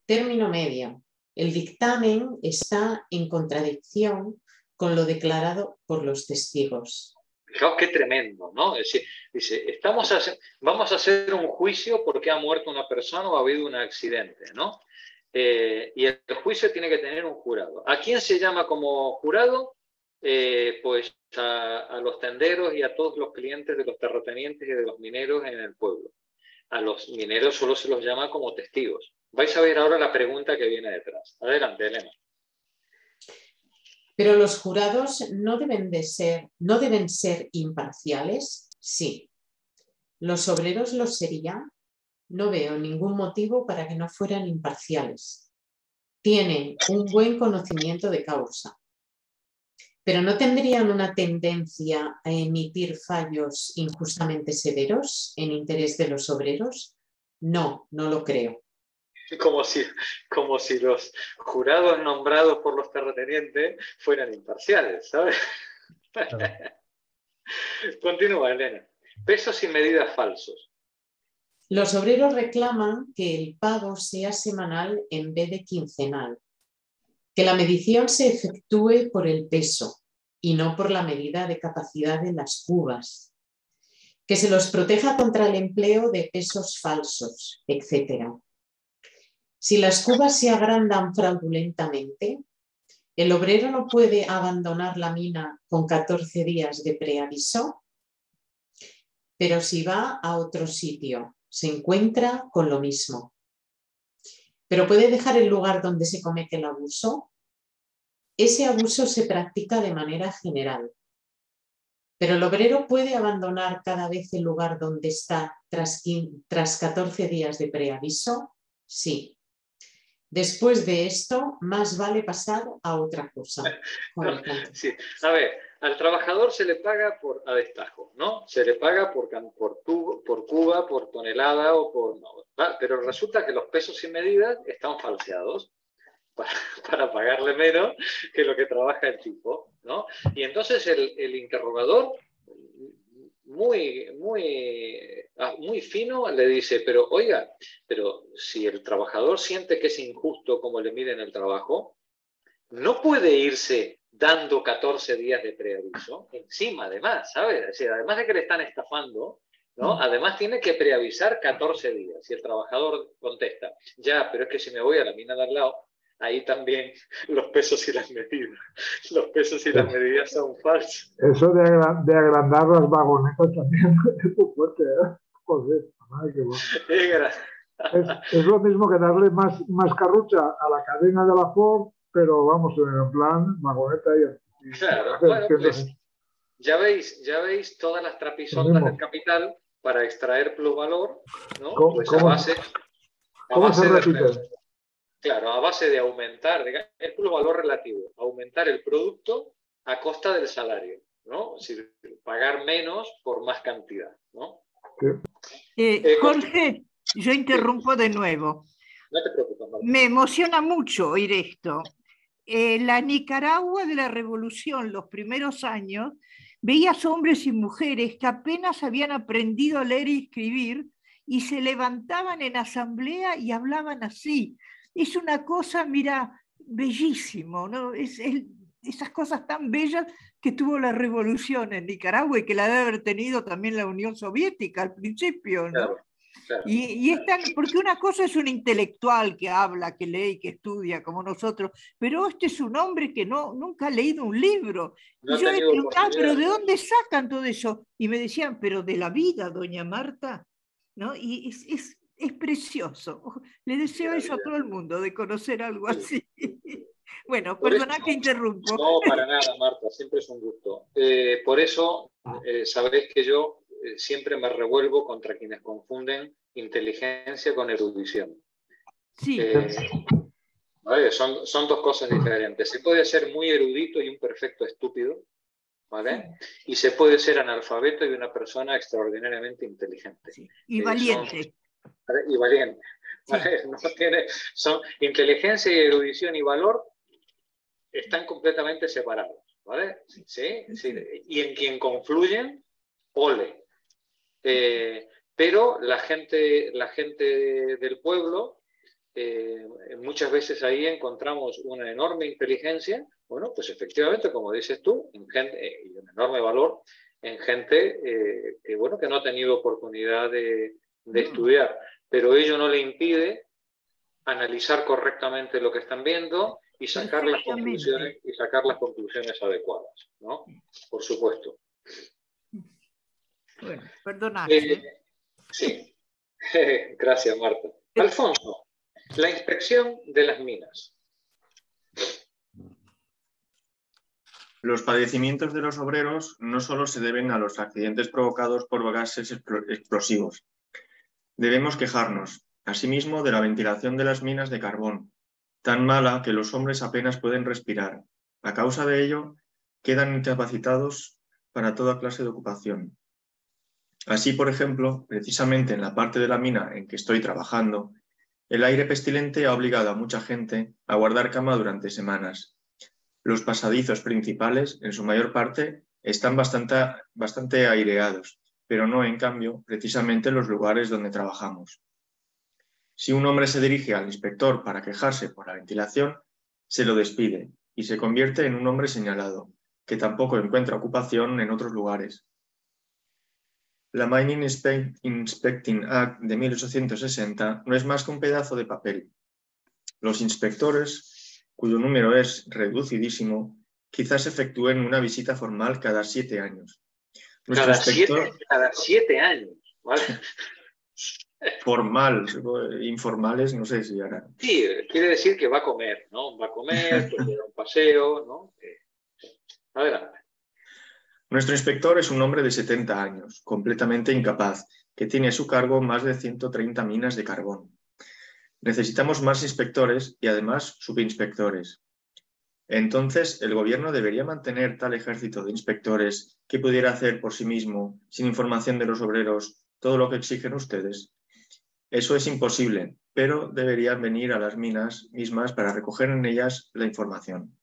Término medio. El dictamen está en contradicción con lo declarado por los testigos. Fijaos qué tremendo, ¿no? Es decir, dice, vamos a hacer un juicio porque ha muerto una persona o ha habido un accidente, ¿no? Y el juicio tiene que tener un jurado. ¿A quién se llama como jurado? Pues a los tenderos y a todos los clientes de los terratenientes y de los mineros en el pueblo. A los mineros solo se los llama como testigos. Vais a ver ahora la pregunta que viene detrás. Adelante, Elena. Pero los jurados no deben ser imparciales, sí. ¿Los obreros lo serían? No veo ningún motivo para que no fueran imparciales. Tienen un buen conocimiento de causa. ¿Pero no tendrían una tendencia a emitir fallos injustamente severos en interés de los obreros? No, no lo creo. Como si los jurados nombrados por los terratenientes fueran imparciales, ¿sabes? Continúa, Elena. Pesos y medidas falsos. Los obreros reclaman que el pago sea semanal en vez de quincenal, que la medición se efectúe por el peso y no por la medida de capacidad de las cubas, que se los proteja contra el empleo de pesos falsos, etc. Si las cubas se agrandan fraudulentamente, el obrero no puede abandonar la mina con 14 días de preaviso, pero si va a otro sitio, se encuentra con lo mismo. ¿Pero puede dejar el lugar donde se comete el abuso? Ese abuso se practica de manera general. ¿Pero el obrero puede abandonar cada vez el lugar donde está tras 14 días de preaviso? Sí. Después de esto, más vale pasar a otra cosa. Sí. A ver, al trabajador se le paga a destajo, ¿no? Se le paga por cuba, por tonelada o por... No, pero resulta que los pesos y medidas están falseados para pagarle menos que lo que trabaja el tipo, ¿no? Y entonces el interrogador muy fino, le dice, pero oiga, pero si el trabajador siente que es injusto como le miden el trabajo, no puede irse dando 14 días de preaviso, encima además, ¿sabes? Es decir, además de que le están estafando, ¿no? Además tiene que preavisar 14 días. Si el trabajador contesta, ya, pero es que si me voy a la mina de al lado, ahí también los pesos y las medidas. Los pesos y las medidas son falsos. Eso de agrandar las vagonetas también es muy fuerte, ¿eh? Joder, madre que va. Es lo mismo que darle más carrucha a la cadena de la Ford, pero vamos, en plan vagoneta y claro, bueno, pues ya veis todas las trapisondas del capital para extraer plusvalor, ¿no? Pues a base de... Claro, a base de aumentar el plusvalor relativo, aumentar el producto a costa del salario, ¿no? Es decir, pagar menos por más cantidad, ¿no? Jorge, yo interrumpo de nuevo. No te preocupes, Marta. Me emociona mucho oír esto. La Nicaragua de la Revolución, los primeros años, veías hombres y mujeres que apenas habían aprendido a leer y escribir y se levantaban en asamblea y hablaban así. Es una cosa, mira, bellísimo, ¿no? Esas cosas tan bellas que tuvo la revolución en Nicaragua y que la debe haber tenido también la Unión Soviética al principio, ¿no? Claro, claro. Porque una cosa es un intelectual que habla, que lee, que estudia como nosotros, pero este es un hombre que nunca ha leído un libro. No y yo le preguntaba, ¿pero de dónde sacan todo eso? Y me decían, pero de la vida, doña Marta, ¿no? Y es precioso. Le deseo eso a todo el mundo, de conocer algo así. Bueno, perdona que interrumpo. No, para nada, Marta, siempre es un gusto. Por eso, sabéis que yo siempre me revuelvo contra quienes confunden inteligencia con erudición. Sí. ¿Vale? Son dos cosas diferentes. Se puede ser muy erudito y un perfecto estúpido, ¿vale? Y se puede ser analfabeto y una persona extraordinariamente inteligente. Sí. Y valiente. Y valiente. ¿Vale? Sí. Inteligencia y erudición y valor están completamente separados, ¿vale? ¿Sí? Sí. Y en quien confluyen, ole. Pero la gente del pueblo, muchas veces ahí encontramos una enorme inteligencia, bueno, pues efectivamente, como dices tú, y un enorme valor en gente que no ha tenido oportunidad de estudiar, pero ello no le impide analizar correctamente lo que están viendo y sacar las conclusiones adecuadas, ¿no? Por supuesto. Bueno, perdonad. Sí. Gracias, Marta. Alfonso, la inspección de las minas. Los padecimientos de los obreros no solo se deben a los accidentes provocados por gases explosivos. Debemos quejarnos, asimismo, de la ventilación de las minas de carbón, tan mala que los hombres apenas pueden respirar. A causa de ello, quedan incapacitados para toda clase de ocupación. Así, por ejemplo, precisamente en la parte de la mina en que estoy trabajando, el aire pestilente ha obligado a mucha gente a guardar cama durante semanas. Los pasadizos principales, en su mayor parte, están bastante aireados, pero no, en cambio, precisamente los lugares donde trabajamos. Si un hombre se dirige al inspector para quejarse por la ventilación, se lo despide y se convierte en un hombre señalado, que tampoco encuentra ocupación en otros lugares. La Mining Inspecting Act de 1860 no es más que un pedazo de papel. Los inspectores, cuyo número es reducidísimo, quizás efectúen una visita formal cada 7 años. Cada 7 años, ¿vale? Formal, informales, no sé si hará. Sí, quiere decir que va a comer, ¿no? Va a comer, pues lleva un paseo, ¿no? Adelante. Nuestro inspector es un hombre de 70 años, completamente incapaz, que tiene a su cargo más de 130 minas de carbón. Necesitamos más inspectores y además subinspectores. Entonces, el gobierno debería mantener tal ejército de inspectores que pudiera hacer por sí mismo, sin información de los obreros, todo lo que exigen ustedes. Eso es imposible, pero deberían venir a las minas mismas para recoger en ellas la información.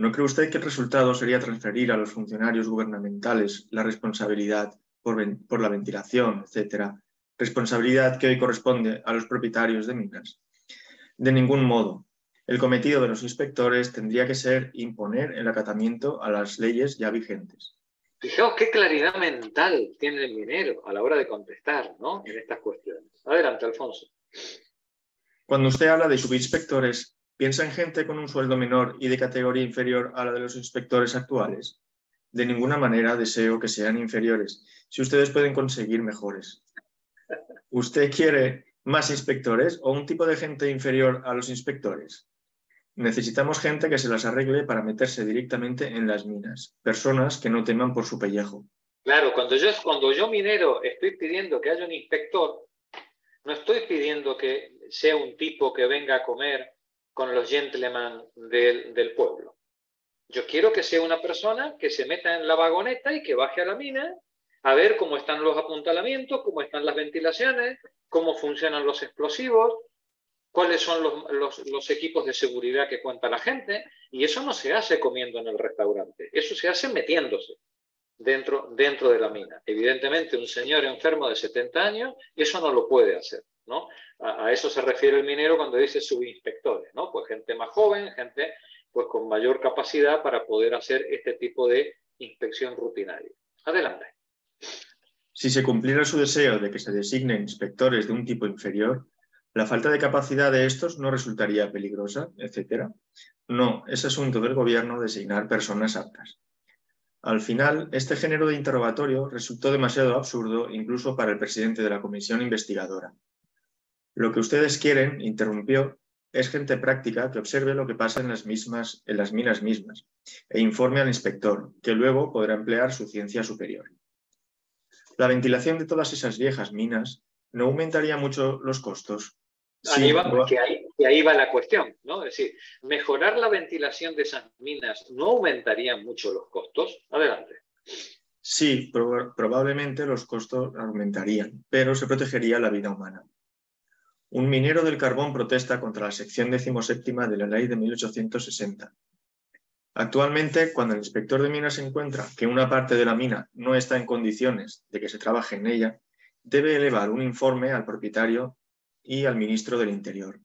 ¿No cree usted que el resultado sería transferir a los funcionarios gubernamentales la responsabilidad por la ventilación, etcétera? Responsabilidad que hoy corresponde a los propietarios de minas. De ningún modo. El cometido de los inspectores tendría que ser imponer el acatamiento a las leyes ya vigentes. Fijaos qué claridad mental tiene el minero a la hora de contestar, ¿no?, en estas cuestiones. Adelante, Alfonso. Cuando usted habla de subinspectores, ¿piensa en gente con un sueldo menor y de categoría inferior a la de los inspectores actuales? De ninguna manera deseo que sean inferiores, si ustedes pueden conseguir mejores. ¿Usted quiere más inspectores o un tipo de gente inferior a los inspectores? Necesitamos gente que se las arregle para meterse directamente en las minas, personas que no teman por su pellejo. Claro, cuando yo minero estoy pidiendo que haya un inspector, no estoy pidiendo que sea un tipo que venga a comer con los gentlemen del pueblo. Yo quiero que sea una persona que se meta en la vagoneta y que baje a la mina a ver cómo están los apuntalamientos, cómo están las ventilaciones, cómo funcionan los explosivos, cuáles son los equipos de seguridad que cuenta la gente, y eso no se hace comiendo en el restaurante, eso se hace metiéndose dentro de la mina. Evidentemente, un señor enfermo de 70 años, eso no lo puede hacer, ¿no? A eso se refiere el minero cuando dice subinspectores, ¿no? Pues gente más joven, gente pues con mayor capacidad para poder hacer este tipo de inspección rutinaria. Adelante. Si se cumpliera su deseo de que se designen inspectores de un tipo inferior, ¿la falta de capacidad de estos no resultaría peligrosa, etcétera? No, es asunto del gobierno designar personas aptas. Al final, este género de interrogatorio resultó demasiado absurdo incluso para el presidente de la comisión investigadora. Lo que ustedes quieren, interrumpió, es gente práctica que observe lo que pasa en las minas mismas e informe al inspector, que luego podrá emplear su ciencia superior. La ventilación de todas esas viejas minas no aumentaría mucho los costos. Sí, ahí va la cuestión, ¿no? Es decir, mejorar la ventilación de esas minas no aumentaría mucho los costos. Adelante. Sí, probablemente los costos aumentarían, pero se protegería la vida humana. Un minero del carbón protesta contra la sección 17ª de la ley de 1860. Actualmente, cuando el inspector de minas encuentra que una parte de la mina no está en condiciones de que se trabaje en ella, debe elevar un informe al propietario y al ministro del Interior.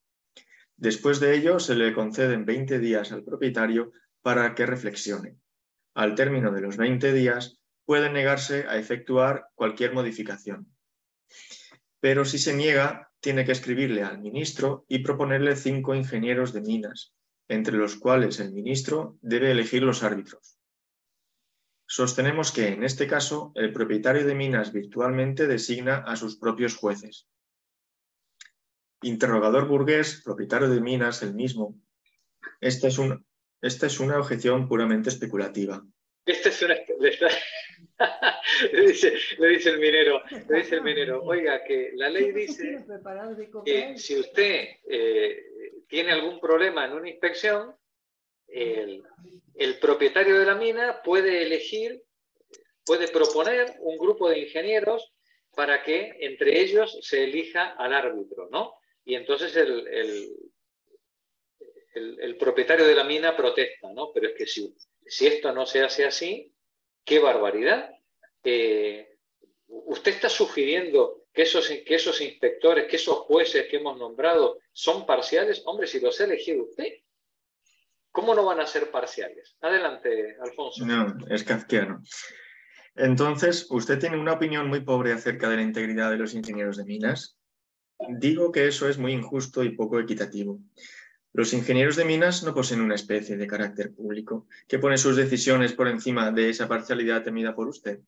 Después de ello, se le conceden 20 días al propietario para que reflexione. Al término de los 20 días, puede negarse a efectuar cualquier modificación. Pero si se niega, tiene que escribirle al ministro y proponerle 5 ingenieros de minas, entre los cuales el ministro debe elegir los árbitros. Sostenemos que, en este caso, el propietario de minas virtualmente designa a sus propios jueces. Interrogador burgués, propietario de minas, el mismo. Esta es una objeción puramente especulativa. Le dice el minero, oiga, que la ley dice que si usted tiene algún problema en una inspección, el propietario de la mina puede proponer un grupo de ingenieros para que entre ellos se elija al árbitro, ¿no? Y entonces el propietario de la mina protesta, ¿no? Pero es que si esto no se hace así, ¡qué barbaridad! ¿Usted está sugiriendo que esos inspectores, que esos jueces que hemos nombrado son parciales? Hombre, si los ha elegido usted, ¿cómo no van a ser parciales? Adelante, Alfonso. No, es kafkiano. Entonces, ¿usted tiene una opinión muy pobre acerca de la integridad de los ingenieros de minas? Digo que eso es muy injusto y poco equitativo. Los ingenieros de minas no poseen una especie de carácter público que pone sus decisiones por encima de esa parcialidad temida por usted.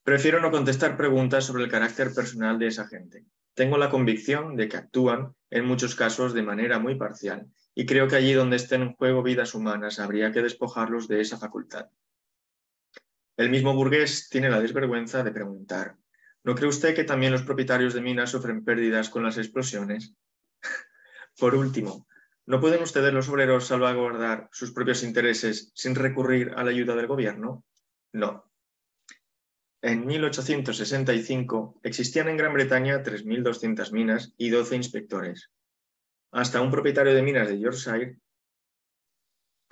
Prefiero no contestar preguntas sobre el carácter personal de esa gente. Tengo la convicción de que actúan, en muchos casos, de manera muy parcial, y creo que allí donde estén en juego vidas humanas habría que despojarlos de esa facultad. El mismo burgués tiene la desvergüenza de preguntar: ¿no cree usted que también los propietarios de minas sufren pérdidas con las explosiones? Por último, ¿no pueden ustedes los obreros salvaguardar sus propios intereses sin recurrir a la ayuda del gobierno? No. En 1865 existían en Gran Bretaña 3.200 minas y 12 inspectores. Hasta un propietario de minas de Yorkshire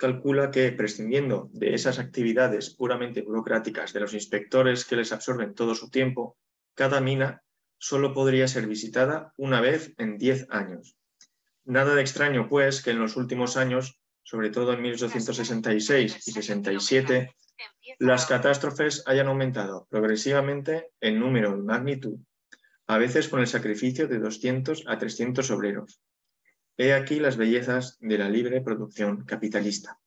calcula que, prescindiendo de esas actividades puramente burocráticas de los inspectores que les absorben todo su tiempo, cada mina solo podría ser visitada una vez en 10 años. Nada de extraño, pues, que en los últimos años, sobre todo en 1866 y 67, las catástrofes hayan aumentado progresivamente en número y magnitud, a veces con el sacrificio de 200 a 300 obreros. He aquí las bellezas de la libre producción capitalista.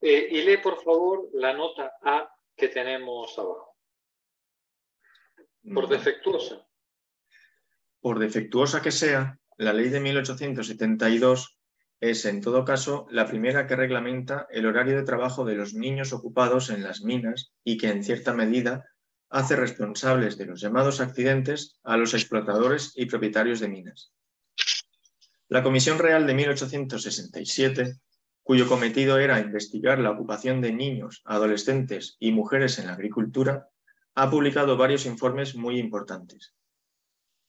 Y lee, por favor, la nota A que tenemos abajo. Por defectuosa. Por defectuosa que sea, la ley de 1872 es, en todo caso, la primera que reglamenta el horario de trabajo de los niños ocupados en las minas y que, en cierta medida, hace responsables de los llamados accidentes a los explotadores y propietarios de minas. La Comisión Real de 1867, cuyo cometido era investigar la ocupación de niños, adolescentes y mujeres en la agricultura, ha publicado varios informes muy importantes.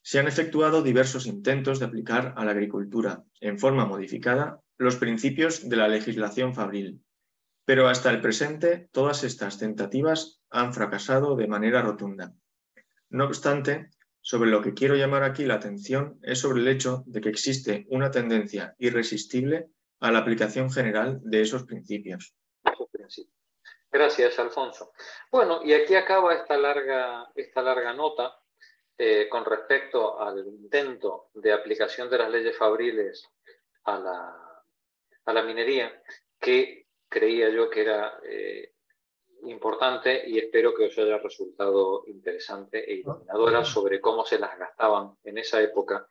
Se han efectuado diversos intentos de aplicar a la agricultura, en forma modificada, los principios de la legislación fabril, pero hasta el presente todas estas tentativas han fracasado de manera rotunda. No obstante, sobre lo que quiero llamar aquí la atención es sobre el hecho de que existe una tendencia irresistible a la aplicación general de esos principios. Gracias, Alfonso. Bueno, y aquí acaba esta larga nota con respecto al intento de aplicación de las leyes fabriles a la minería, que creía yo que era importante y espero que os haya resultado interesante e iluminadora sobre cómo se las gastaban en esa época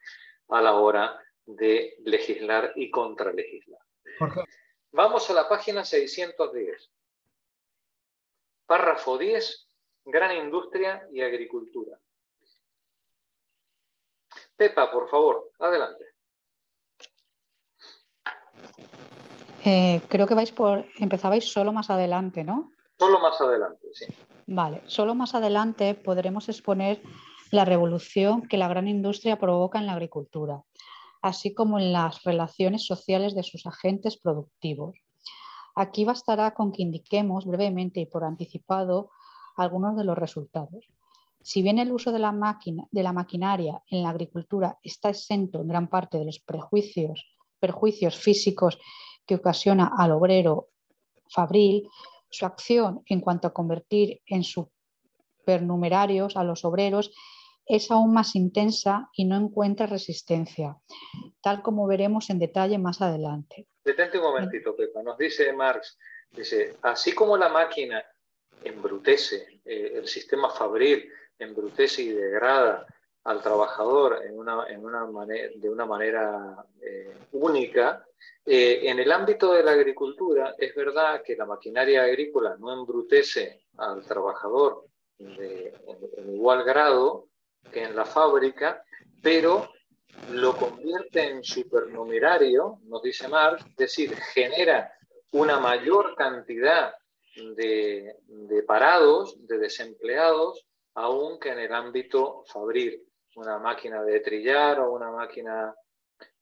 a la hora de legislar y contralegislar. Jorge. Vamos a la página 610. Párrafo 10, gran industria y agricultura. Pepa, por favor, adelante. Creo que empezabais solo más adelante, ¿no? Solo más adelante, sí. Vale, solo más adelante podremos exponer la revolución que la gran industria provoca en la agricultura, así como en las relaciones sociales de sus agentes productivos. Aquí bastará con que indiquemos brevemente y por anticipado algunos de los resultados. Si bien el uso de la maquinaria en la agricultura está exento en gran parte de los perjuicios físicos que ocasiona al obrero fabril, su acción en cuanto a convertir en supernumerarios a los obreros es aún más intensa y no encuentra resistencia, tal como veremos en detalle más adelante. Detente un momentito, Pepa. Nos dice Marx, dice, así como la máquina embrutece, el sistema fabril embrutece y degrada al trabajador de una manera única, en el ámbito de la agricultura es verdad que la maquinaria agrícola no embrutece al trabajador en igual grado que en la fábrica, pero lo convierte en supernumerario, nos dice Marx, es decir, genera una mayor cantidad de parados, de desempleados, aún que en el ámbito fabril. Una máquina de trillar o una máquina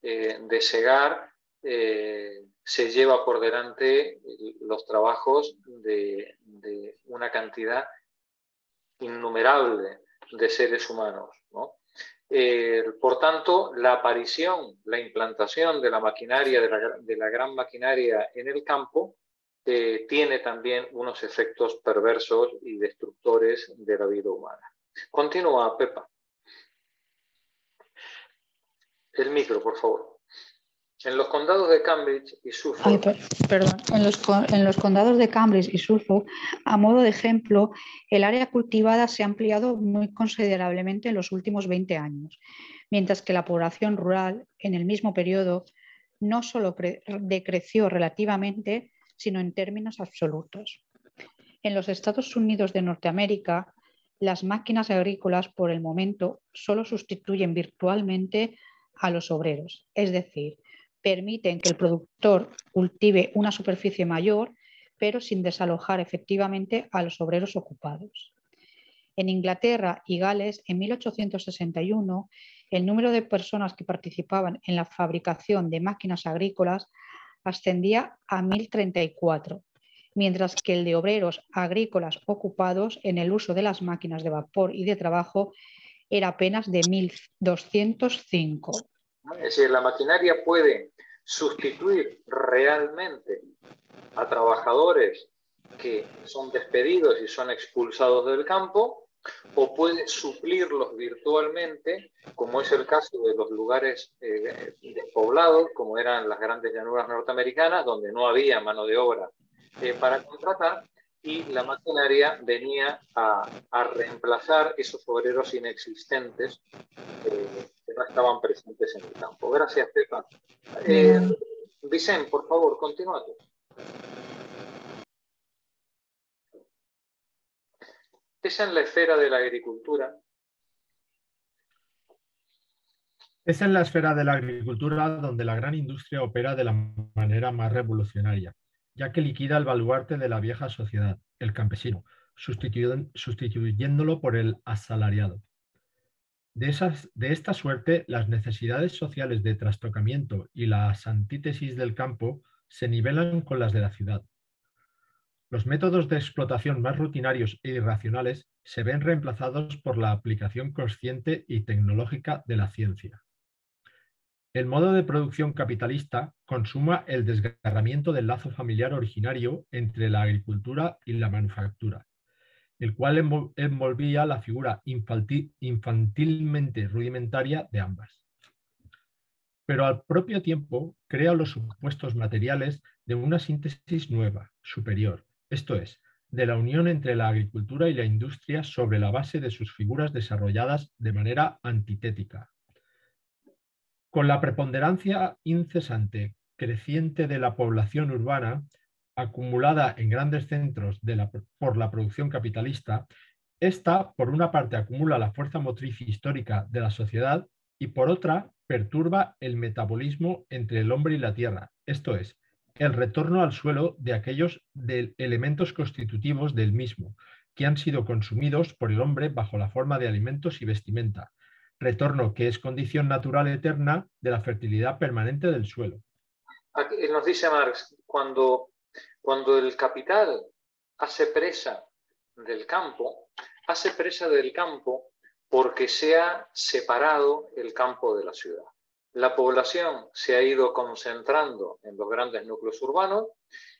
de segar se lleva por delante los trabajos de una cantidad innumerable de seres humanos, ¿no? Por tanto, la aparición, la implantación de la maquinaria, de la gran maquinaria en el campo, tiene también unos efectos perversos y destructores de la vida humana. Continúa, Pepa. El micro, por favor. En los condados de Cambridge y Suffolk... En los condados de Cambridge y Suffolk, a modo de ejemplo, el área cultivada se ha ampliado muy considerablemente en los últimos 20 años, mientras que la población rural, en el mismo periodo, no solo decreció relativamente, sino en términos absolutos. En los Estados Unidos de Norteamérica, las máquinas agrícolas, por el momento, solo sustituyen virtualmente a los obreros, es decir, permiten que el productor cultive una superficie mayor, pero sin desalojar efectivamente a los obreros ocupados. En Inglaterra y Gales, en 1861, el número de personas que participaban en la fabricación de máquinas agrícolas ascendía a 1034, mientras que el de obreros agrícolas ocupados en el uso de las máquinas de vapor y de trabajo era apenas de 1205. Es decir, la maquinaria puede sustituir realmente a trabajadores que son despedidos y son expulsados del campo, o puede suplirlos virtualmente, como es el caso de los lugares despoblados, como eran las grandes llanuras norteamericanas, donde no había mano de obra para contratar, y la maquinaria venía a reemplazar esos obreros inexistentes que no estaban presentes en el campo. Gracias, Pepa. Vicente, por favor, continúa tú. Es en la esfera de la agricultura. Es en la esfera de la agricultura donde la gran industria opera de la manera más revolucionaria, ya que liquida el baluarte de la vieja sociedad, el campesino, sustituyéndolo por el asalariado. De esta suerte, las necesidades sociales de trastocamiento y las antítesis del campo se nivelan con las de la ciudad. Los métodos de explotación más rutinarios e irracionales se ven reemplazados por la aplicación consciente y tecnológica de la ciencia. El modo de producción capitalista consuma el desgarramiento del lazo familiar originario entre la agricultura y la manufactura, el cual envolvía la figura infantilmente rudimentaria de ambas. Pero al propio tiempo crea los supuestos materiales de una síntesis nueva, superior, esto es, de la unión entre la agricultura y la industria sobre la base de sus figuras desarrolladas de manera antitética. Con la preponderancia incesante creciente de la población urbana, acumulada en grandes centros por la producción capitalista, esta, por una parte, acumula la fuerza motriz histórica de la sociedad y, por otra, perturba el metabolismo entre el hombre y la tierra, esto es, el retorno al suelo de aquellos elementos constitutivos del mismo, que han sido consumidos por el hombre bajo la forma de alimentos y vestimenta, retorno que es condición natural eterna de la fertilidad permanente del suelo. Aquí nos dice Marx, cuando el capital hace presa del campo porque se ha separado el campo de la ciudad. La población se ha ido concentrando en los grandes núcleos urbanos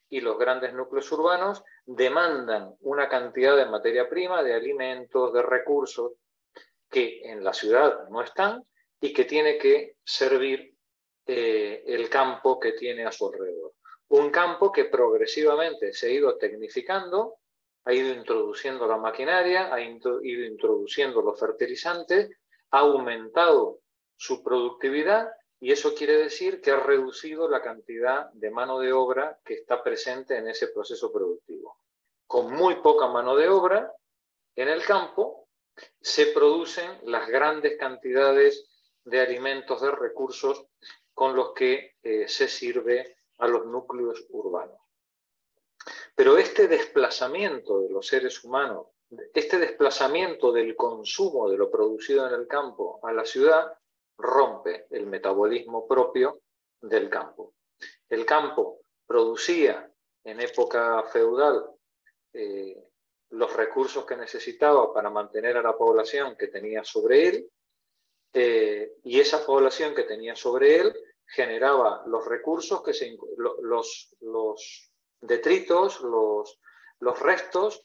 y los grandes núcleos urbanos demandan una cantidad de materia prima, de alimentos, de recursos que en la ciudad no están y que tiene que servir el campo que tiene a su alrededor. Un campo que progresivamente se ha ido tecnificando, ha ido introduciendo la maquinaria, ha ido introduciendo los fertilizantes, ha aumentado su productividad y eso quiere decir que ha reducido la cantidad de mano de obra que está presente en ese proceso productivo. Con muy poca mano de obra en el campo se producen las grandes cantidades de alimentos, de recursos con los que se sirve a los núcleos urbanos. Pero este desplazamiento de los seres humanos, este desplazamiento del consumo de lo producido en el campo a la ciudad, rompe el metabolismo propio del campo. El campo producía en época feudal los recursos que necesitaba para mantener a la población que tenía sobre él, y esa población que tenía sobre él generaba los recursos, los detritos, los restos,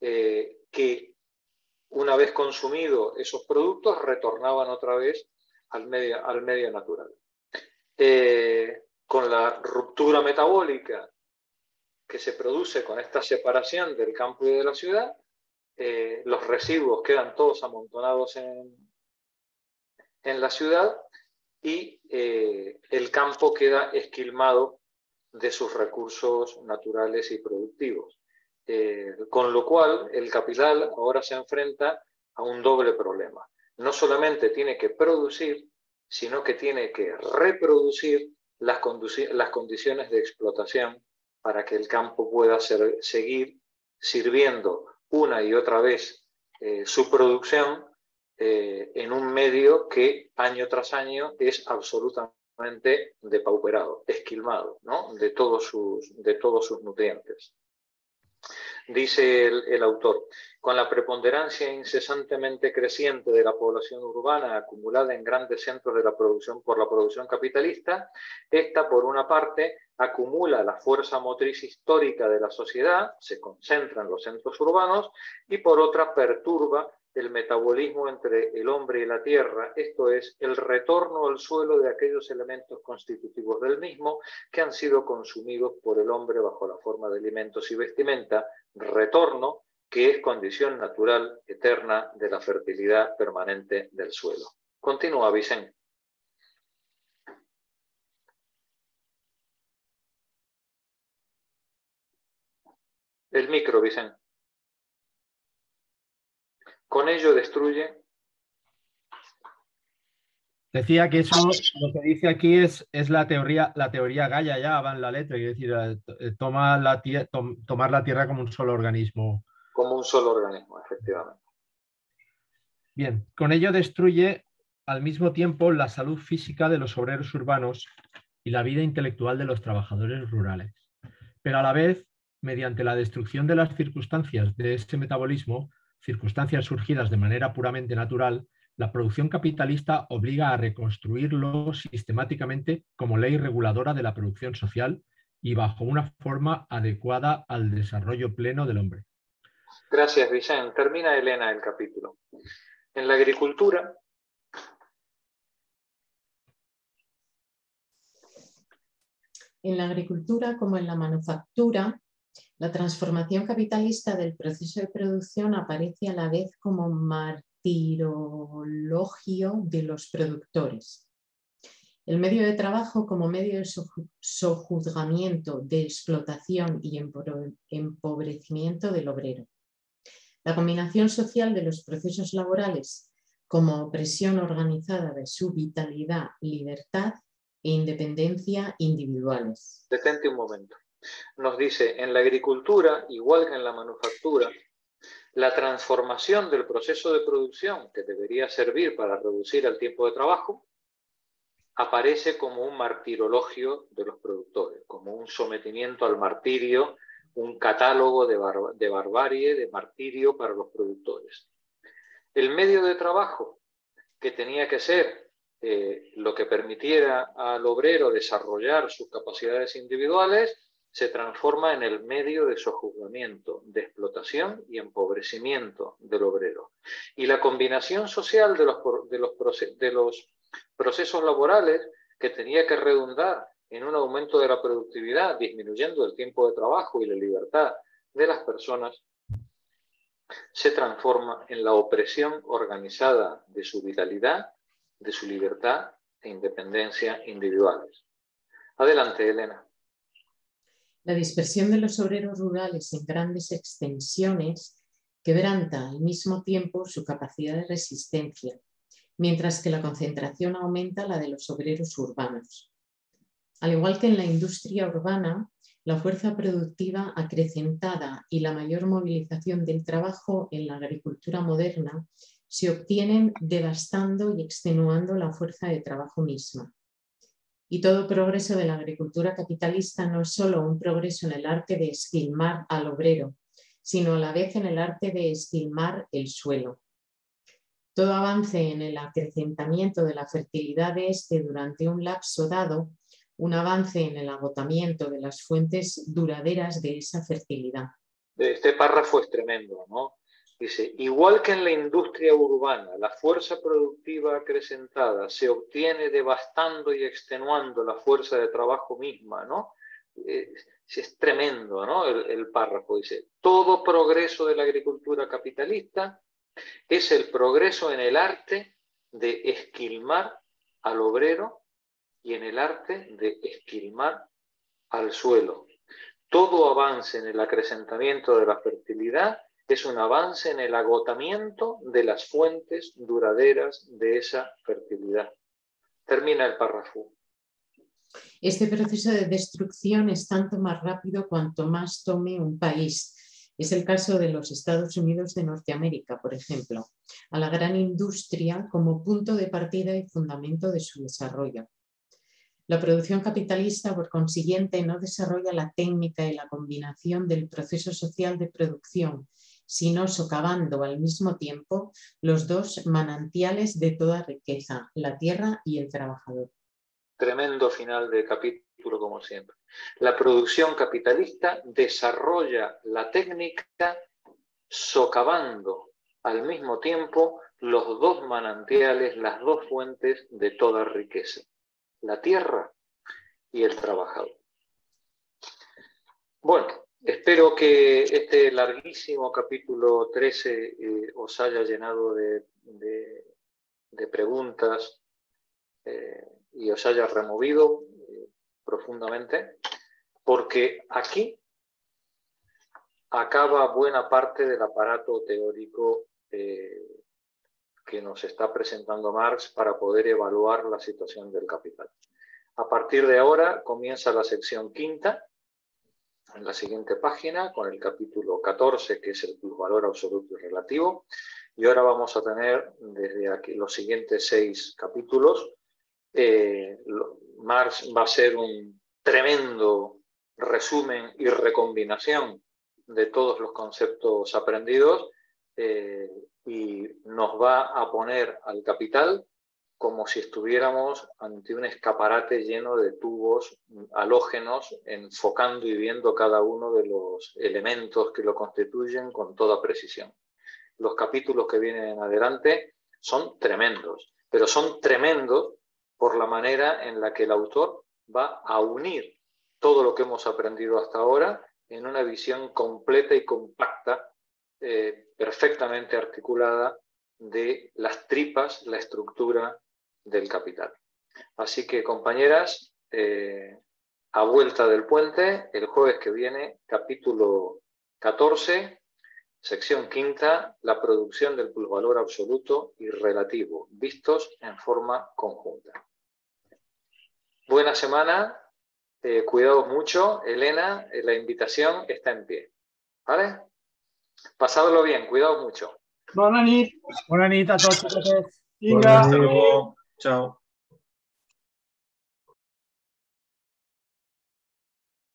que una vez consumidos esos productos retornaban otra vez al medio natural. Con la ruptura metabólica que se produce con esta separación del campo y de la ciudad, los residuos quedan todos amontonados en la ciudad y el campo queda esquilmado de sus recursos naturales y productivos. Con lo cual, el capital ahora se enfrenta a un doble problema. No solamente tiene que producir, sino que tiene que reproducir las condiciones de explotación para que el campo pueda seguir sirviendo una y otra vez su producción en un medio que año tras año es absolutamente depauperado, esquilmado, ¿no? de todos sus nutrientes. Dice el autor, con la preponderancia incesantemente creciente de la población urbana acumulada en grandes centros de la producción por la producción capitalista, esta, por una parte, acumula la fuerza motriz histórica de la sociedad, se concentra en los centros urbanos, y por otra perturba el metabolismo entre el hombre y la tierra, esto es, el retorno al suelo de aquellos elementos constitutivos del mismo que han sido consumidos por el hombre bajo la forma de alimentos y vestimenta, retorno que es condición natural eterna de la fertilidad permanente del suelo. Continúa, Vicente. El micro, Vicente. Con ello destruye. Decía que eso, lo que dice aquí es la teoría Gaia, ya va en la letra, es decir, tomar la Tierra como un solo organismo. Como un solo organismo, efectivamente. Bien, con ello destruye al mismo tiempo la salud física de los obreros urbanos y la vida intelectual de los trabajadores rurales. Pero a la vez, mediante la destrucción de las circunstancias de ese metabolismo, circunstancias surgidas de manera puramente natural, la producción capitalista obliga a reconstruirlo sistemáticamente como ley reguladora de la producción social y bajo una forma adecuada al desarrollo pleno del hombre. Gracias, Vicente. Termina Elena el capítulo. En la agricultura, como en la manufactura, la transformación capitalista del proceso de producción aparece a la vez como martirologio de los productores. El medio de trabajo como medio de sojuzgamiento, de explotación y empobrecimiento del obrero. La combinación social de los procesos laborales como opresión organizada de su vitalidad, libertad e independencia individuales. Detente un momento. Nos dice, en la agricultura, igual que en la manufactura, la transformación del proceso de producción, que debería servir para reducir el tiempo de trabajo, aparece como un martirologio de los productores, como un sometimiento al martirio, un catálogo de barbarie, de martirio para los productores. El medio de trabajo, que tenía que ser lo que permitiera al obrero desarrollar sus capacidades individuales, se transforma en el medio de sojuzgamiento, de explotación y empobrecimiento del obrero. Y la combinación social de los procesos laborales, que tenía que redundar en un aumento de la productividad, disminuyendo el tiempo de trabajo y la libertad de las personas, se transforma en la opresión organizada de su vitalidad, de su libertad e independencia individuales. Adelante, Elena. La dispersión de los obreros rurales en grandes extensiones quebranta al mismo tiempo su capacidad de resistencia, mientras que la concentración aumenta la de los obreros urbanos. Al igual que en la industria urbana, la fuerza productiva acrecentada y la mayor movilización del trabajo en la agricultura moderna se obtienen devastando y extenuando la fuerza de trabajo misma. Y todo progreso de la agricultura capitalista no es solo un progreso en el arte de esquilmar al obrero, sino a la vez en el arte de esquilmar el suelo. Todo avance en el acrecentamiento de la fertilidad de este durante un lapso dado, un avance en el agotamiento de las fuentes duraderas de esa fertilidad. Este párrafo es tremendo, ¿no? Dice, igual que en la industria urbana, la fuerza productiva acrecentada se obtiene devastando y extenuando la fuerza de trabajo misma, ¿no? Es tremendo, ¿no? El párrafo dice, todo progreso de la agricultura capitalista es el progreso en el arte de esquilmar al obrero y en el arte de esquilmar al suelo. Todo avance en el acrecentamiento de la fertilidad es un avance en el agotamiento de las fuentes duraderas de esa fertilidad. Termina el párrafo. Este proceso de destrucción es tanto más rápido cuanto más tome un país. Es el caso de los Estados Unidos de Norteamérica, por ejemplo, a la gran industria como punto de partida y fundamento de su desarrollo. La producción capitalista, por consiguiente, no desarrolla la técnica y la combinación del proceso social de producción, sino socavando al mismo tiempo los dos manantiales de toda riqueza, la tierra y el trabajador. Tremendo final de capítulo, como siempre. La producción capitalista desarrolla la técnica socavando al mismo tiempo los dos manantiales, las dos fuentes de toda riqueza, la tierra y el trabajador. Bueno, espero que este larguísimo capítulo 13 os haya llenado de preguntas y os haya removido profundamente, porque aquí acaba buena parte del aparato teórico que nos está presentando Marx para poder evaluar la situación del capital. A partir de ahora comienza la sección quinta, en la siguiente página, con el capítulo 14, que es el plusvalor absoluto y relativo. Y ahora vamos a tener desde aquí los siguientes 6 capítulos. Marx va a hacer un tremendo resumen y recombinación de todos los conceptos aprendidos y nos va a poner al capital como si estuviéramos ante un escaparate lleno de tubos halógenos, enfocando y viendo cada uno de los elementos que lo constituyen con toda precisión. Los capítulos que vienen en adelante son tremendos, pero son tremendos por la manera en la que el autor va a unir todo lo que hemos aprendido hasta ahora en una visión completa y compacta, perfectamente articulada de las tripas, la estructura del capital. Así que, compañeras, a vuelta del puente, el jueves que viene, capítulo 14, sección quinta, la producción del plusvalor absoluto y relativo, vistos en forma conjunta. Buena semana, cuidaos mucho. Elena, la invitación está en pie. ¿Vale? Pasadlo bien, cuidaos mucho. Bona nit. Bona nit a tots i totes. Vinga. Hasta luego. Chao.